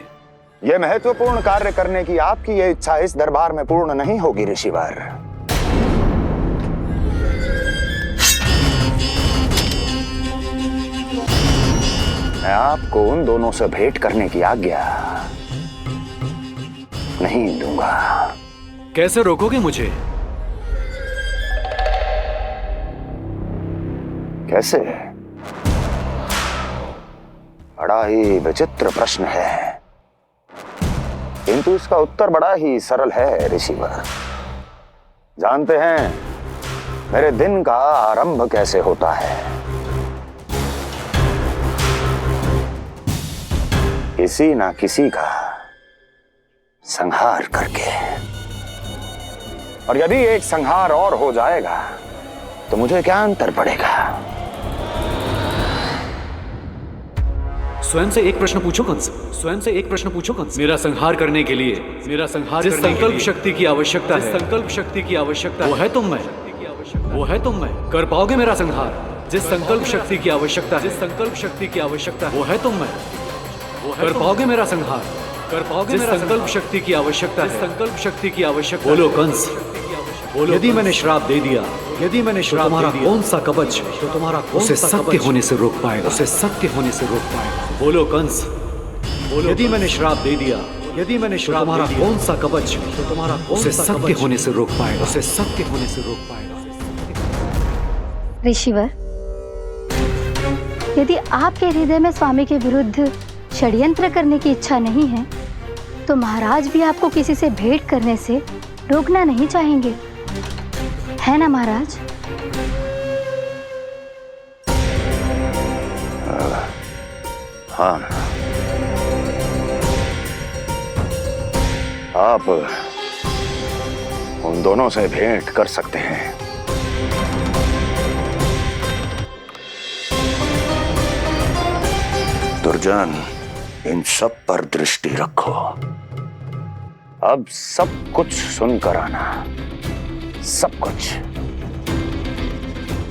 यह महत्वपूर्ण कार्य करने की आपकी यह इच्छा इस दरबार में पूर्ण नहीं होगी ऋषिवर। मैं आपको उन दोनों से भेंट करने की आज्ञा नहीं दूंगा। कैसे रोकोगे मुझे? कैसे? बड़ा ही विचित्र प्रश्न है, किंतु इसका उत्तर बड़ा ही सरल है ऋषिवर। जानते हैं, मेरे दिन का आरंभ कैसे होता है। किसी ना किसी का संहार करके। और यदि एक संहार और हो जाएगा तो मुझे क्या अंतर पड़ेगा। स्वयं से एक प्रश्न पूछो कंस, स्वयं से एक प्रश्न पूछो कंस। मेरा संहार करने के लिए, मेरा संहार जिस संकल्प शक्ति की आवश्यकता है, संकल्प शक्ति की आवश्यकता वो है तुम में, वो है तुम में। कर पाओगे मेरा संहार? जिस संकल्प शक्ति की आवश्यकता, जिस संकल्प शक्ति की आवश्यकता वो है तुम में, वो कर पाओगे मेरा संहार? कर पाओगे मेरा संकल्प शक्ति की आवश्यकता है, संकल्प शक्ति की आवश्यकता। बोलो कंस, बोलो। यदि मैंने श्राप दे दिया, यदि मैंने श्राप दे दिया, कौन सा कवच तो तुम्हारा उसे सत्य होने से रोक पाएगा, उसे सत्य होने से रोक पाएगा। बोलो कंस, बोलो। यदि मैंने श्राप दे दिया, यदि मैंने श्राप तुम्हारा कौन सा कवच तो तुम्हारा उसे सत्य होने से रोक पाएगा, उसे सत्य होने से रोक पाएगा। ऋषिवर, यदि आपके हृदय में स्वामी के विरुद्ध षड्यंत्र करने की इच्छा नहीं है तो महाराज भी आपको किसी से भेंट करने से रोकना नहीं चाहेंगे, है ना महाराज? हाँ, आप उन दोनों से भेंट कर सकते हैं। दुर्जन, इन सब पर दृष्टि रखो। अब सब कुछ सुनकर आना, सब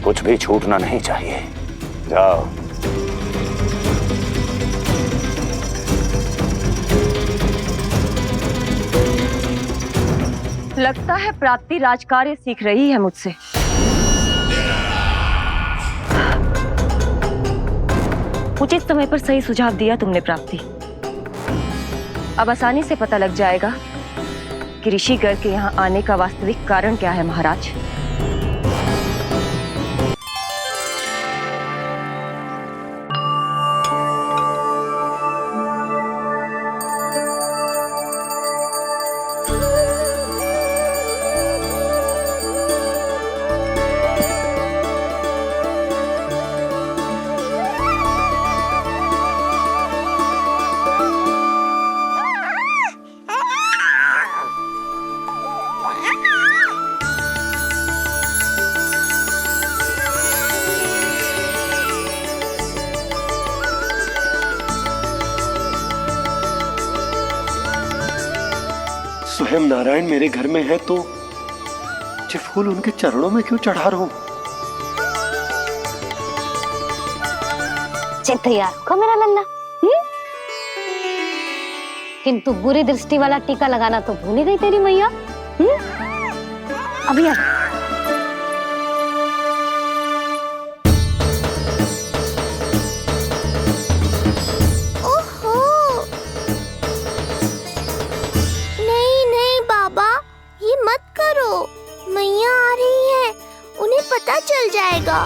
कुछ भी छूटना नहीं चाहिए। जाओ। लगता है प्राप्ति राजकार्य सीख रही है मुझसे। उचित समय पर सही सुझाव दिया तुमने प्राप्ति। अब आसानी से पता लग जाएगा कि ऋषिगढ़ के यहाँ आने का वास्तविक कारण क्या है महाराज। स्वयं नारायण मेरे घर में है तो ये फूल उनके चरणों में क्यों चढ़ा रहा हूं? तैयार होगा मेरा लल्ला। किंतु बुरी दृष्टि वाला टीका लगाना तो भूल ही गई तेरी मैया। अभी मैया आ रही है, उन्हें पता चल जाएगा।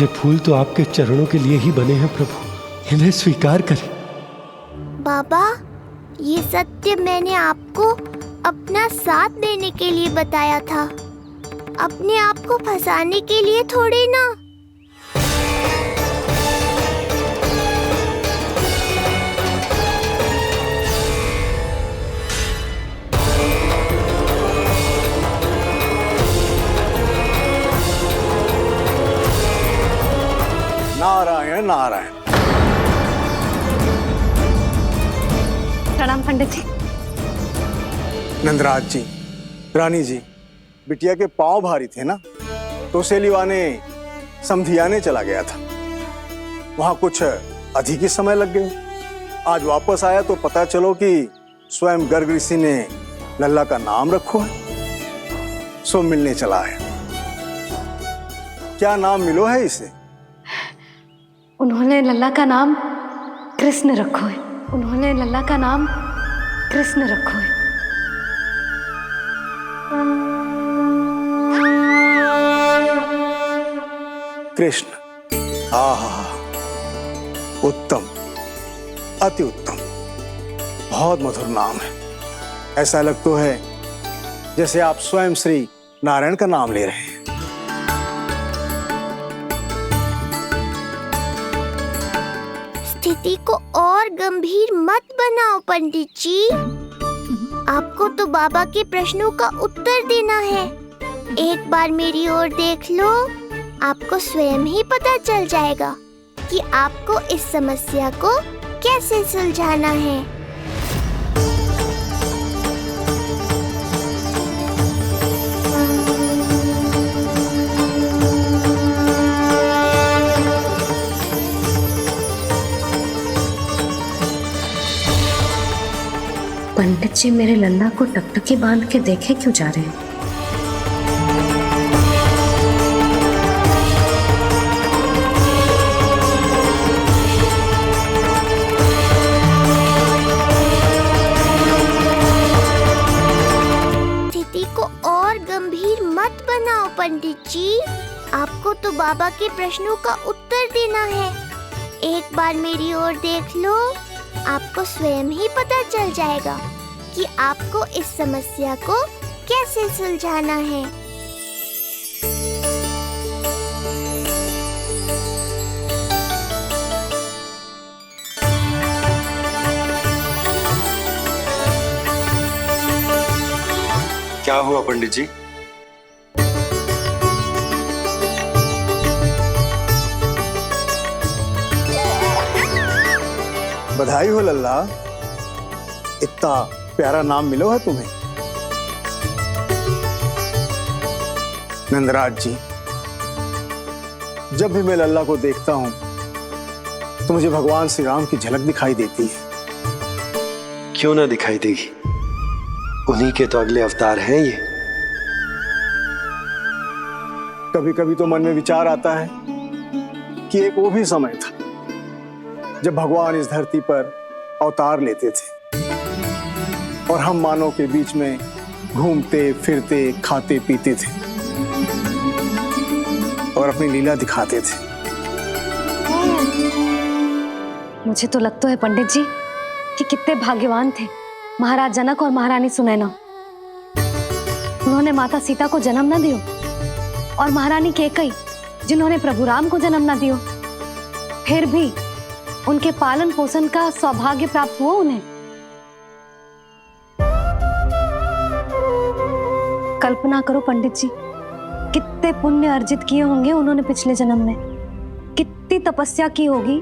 ये फूल तो आपके चरणों के लिए ही बने हैं प्रभु, इन्हें स्वीकार करें। बाबा, ये सत्य मैंने आपको अपना साथ देने के लिए बताया था, अपने आप को फंसाने के लिए थोड़ी ना। नारायण नारायण। प्रणाम पंडित जी। नंदराज जी, रानी जी, बिटिया के पांव भारी थे ना, तो उसे लिवाने समधियाने चला गया था। वहां कुछ अधिक ही समय लग गया। आज वापस आया तो पता चलो कि स्वयं गर्ग ऋषि ने लल्ला का नाम रखो है, सो मिलने चला है। क्या नाम मिलो है इसे? उन्होंने लल्ला का नाम कृष्ण रखो है। उन्होंने लल्ला का नाम कृष्ण रखो है। कृष्ण। आहा, उत्तम, अति उत्तम। बहुत मधुर नाम है। ऐसा लग तो है जैसे आप स्वयं श्री नारायण का नाम ले रहे हैं। स्थिति को और गंभीर मत बनाओ पंडित जी। आपको तो बाबा के प्रश्नों का उत्तर देना है। एक बार मेरी ओर देख लो, आपको स्वयं ही पता चल जाएगा कि आपको इस समस्या को कैसे सुलझाना है। पंडित जी मेरे लल्ला को टकटकी बांध के देखे क्यों जा रहे हैं? स्थिति को और गंभीर मत बनाओ पंडित जी। आपको तो बाबा के प्रश्नों का उत्तर देना है। एक बार मेरी ओर देख लो, आपको स्वयं ही पता चल जाएगा कि आपको इस समस्या को कैसे सुलझाना है। क्या हुआ पंडित जी? बधाई हो लल्ला, इतना प्यारा नाम मिलो है तुम्हें। नंदराज जी, जब भी मैं लल्ला को देखता हूं तो मुझे भगवान श्री राम की झलक दिखाई देती है। क्यों ना दिखाई देगी, उन्हीं के तो अगले अवतार हैं ये। कभी कभी तो मन में विचार आता है कि एक वो भी समय था जब भगवान इस धरती पर अवतार लेते थे और हम मानव के बीच में घूमते फिरते खाते पीते थे और अपनी लीला दिखाते थे। मुझे तो लगता है पंडित जी कि कितने भाग्यवान थे महाराज जनक और महारानी सुनैना। उन्होंने माता सीता को जन्म न दियो और महारानी कैकई जिन्होंने प्रभु राम को जन्म न दियो, फिर भी उनके पालन पोषण का सौभाग्य प्राप्त हुआ उन्हें। कल्पना करो पंडित जी, कितने पुण्य अर्जित किए होंगे उन्होंने पिछले जन्म में। कितनी तपस्या की होगी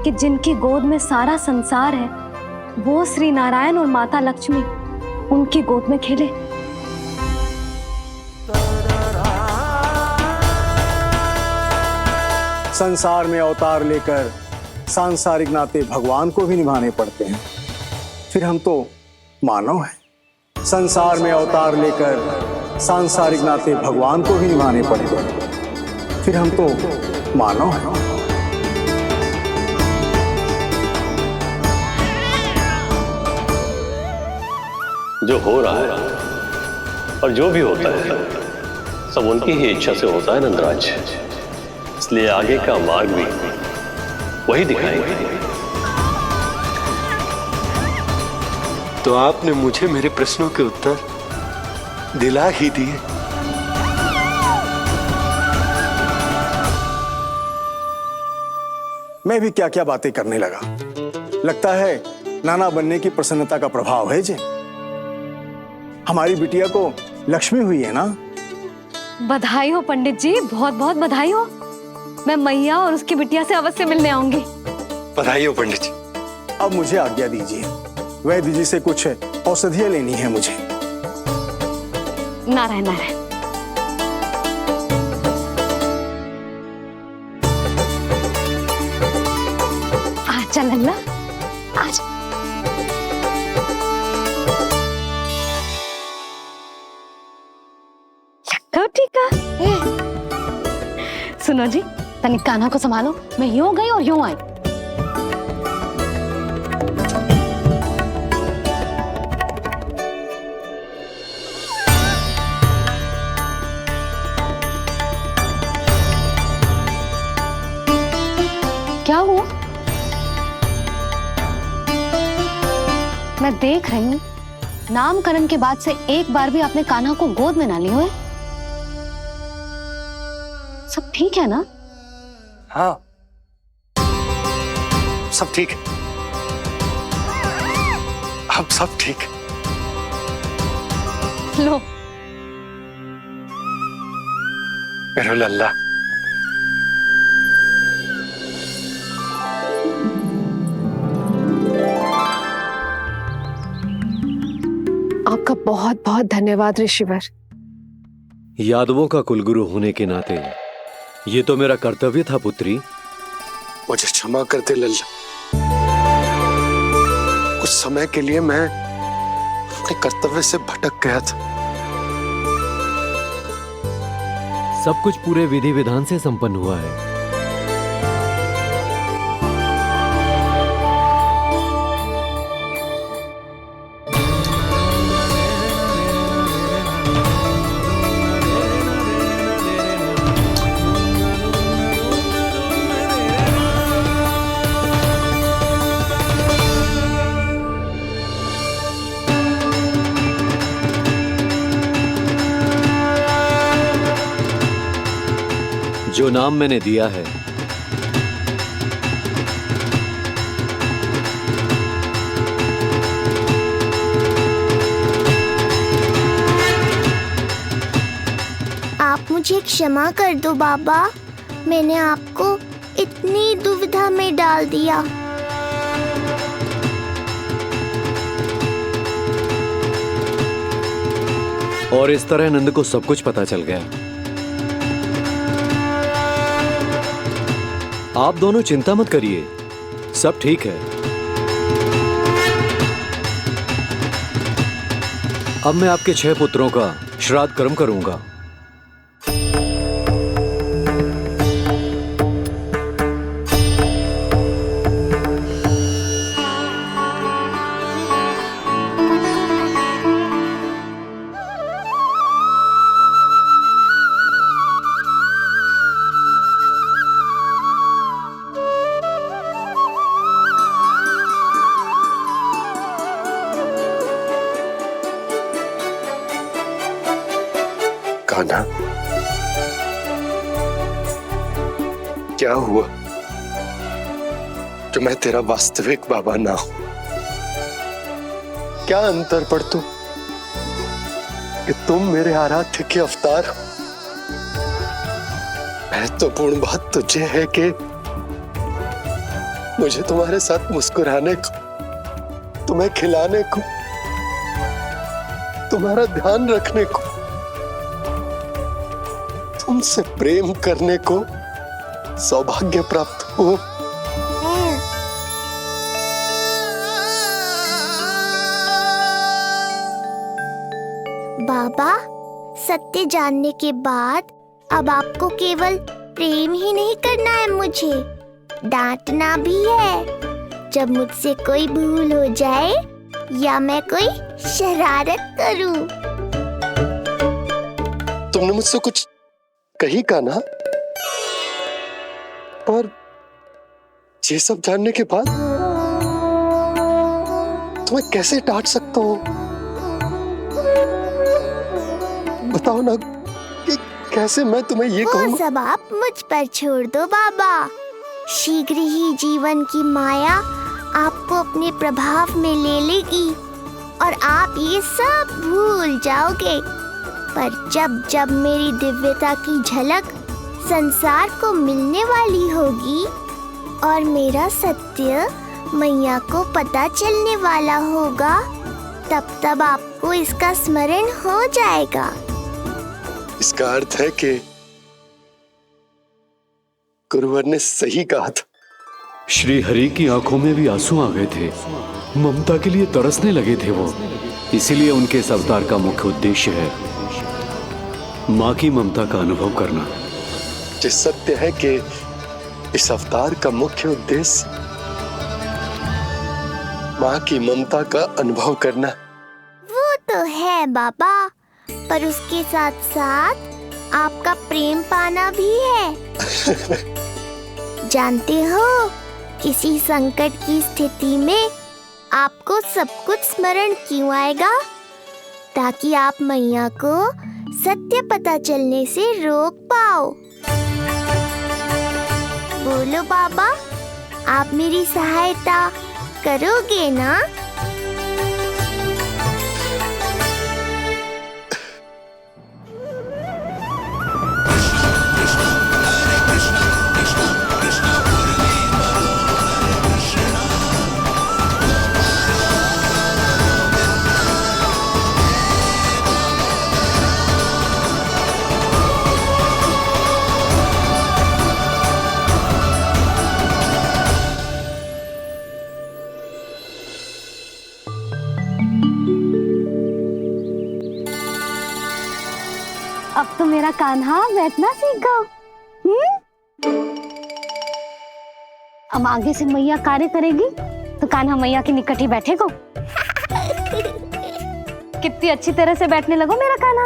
कि जिनकी गोद में सारा संसार है वो श्री नारायण और माता लक्ष्मी उनकी गोद में खेले। संसार में अवतार लेकर सांसारिक नाते भगवान को भी निभाने पड़ते हैं, फिर हम तो मानव हैं। संसार में अवतार लेकर सांसारिक नाते भगवान को भी निभाने पड़ते हैं, फिर हम तो मानव हैं। जो हो रहा है और जो भी होता है सब उनकी ही इच्छा से होता है नंदराज, इसलिए आगे का मार्ग भी वही दिखाएंगे। तो आपने मुझे मेरे प्रश्नों के उत्तर दिला ही दिए। मैं भी क्या क्या बातें करने लगा। लगता है नाना बनने की प्रसन्नता का प्रभाव है जी। हमारी बिटिया को लक्ष्मी हुई है ना। बधाई हो पंडित जी, बहुत बहुत बधाई हो। मैं मैया और उसकी बिटिया से अवश्य मिलने आऊंगी। बधाई हो पंडित जी। अब मुझे आज्ञा दीजिए, वैद्य जी से कुछ औषधियां लेनी है मुझे। नारायण नारायण। आजा लल्ला, आजा। ठीक है। सुनो जी, तनिक कान्हा को संभालो, मैं यूं गई और यूं आई। क्या हुआ? मैं देख रही हूँ नामकरण के बाद से एक बार भी आपने कान्हा को गोद में ना लिया है। सब ठीक है ना? हाँ, सब ठीक है। अब सब ठीक है। लो मेरा लल्ला। आपका बहुत बहुत धन्यवाद ऋषिवर। यादवों का कुलगुरु होने के नाते ये तो मेरा कर्तव्य था पुत्री। मुझे क्षमा कर दे लल्ला, कुछ समय के लिए मैं अपने कर्तव्य से भटक गया था। सब कुछ पूरे विधि विधान से संपन्न हुआ है। जो नाम मैंने दिया है आप मुझे क्षमा कर दो बाबा, मैंने आपको इतनी दुविधा में डाल दिया। और इस तरह नंद को सब कुछ पता चल गया। आप दोनों चिंता मत करिए, सब ठीक है। अब मैं आपके 6 पुत्रों का श्राद्ध कर्म करूंगा। कान्हा, क्या हुआ जो मैं तेरा वास्तविक बाबा ना हूं? क्या अंतर पड़ तू कि तुम मेरे आराध्य के अवतार हो? महत्वपूर्ण बात तुझे है कि मुझे तुम्हारे साथ मुस्कुराने को, तुम्हें खिलाने को, तुम्हारा ध्यान रखने को, तुमसे प्रेम करने को सौभाग्य प्राप्त हो। बाबा, सत्य जानने के बाद अब आपको केवल प्रेम ही नहीं करना है, मुझे डांटना भी है जब मुझसे कोई भूल हो जाए या मैं कोई शरारत करूं। तुमने मुझसे कुछ कही कान्हा, पर ये सब जानने के बाद तुम्हें कैसे डांट सकता हूँ? बताओ ना कि कैसे मैं तुम्हें ये कहूँ? वो सब आप मुझ पर छोड़ दो बाबा। शीघ्र ही जीवन की माया आपको अपने प्रभाव में ले लेगी और आप ये सब भूल जाओगे। पर जब जब मेरी दिव्यता की झलक संसार को मिलने वाली होगी और मेरा सत्य मैया को पता चलने वाला होगा, तब तब आपको इसका स्मरण हो जाएगा। इसका अर्थ है कि गुरुवर ने सही कहा था। श्री हरि की आंखों में भी आंसू आ गए थे, ममता के लिए तरसने लगे थे वो। इसीलिए उनके इस अवतार का मुख्य उद्देश्य है माँ की ममता का अनुभव करना। जो सत्य है कि इस अवतार का मुख्य उद्देश्य माँ की ममता का अनुभव करना। वो तो है बाबा, पर उसके साथ साथ आपका प्रेम पाना भी है। जानते हो, किसी संकट की स्थिति में आपको सब कुछ स्मरण क्यों आएगा? ताकि आप मैया को सत्य पता चलने से रोक पाओ। बोलो बाबा, आप मेरी सहायता करोगे ना? अब तो मेरा कान्हा बैठना सीख गया। अब आगे से मैया कार्य करेगी तो कान्हा मैया के निकट ही बैठेगा। कितनी अच्छी तरह से बैठने लगो मेरा कान्हा।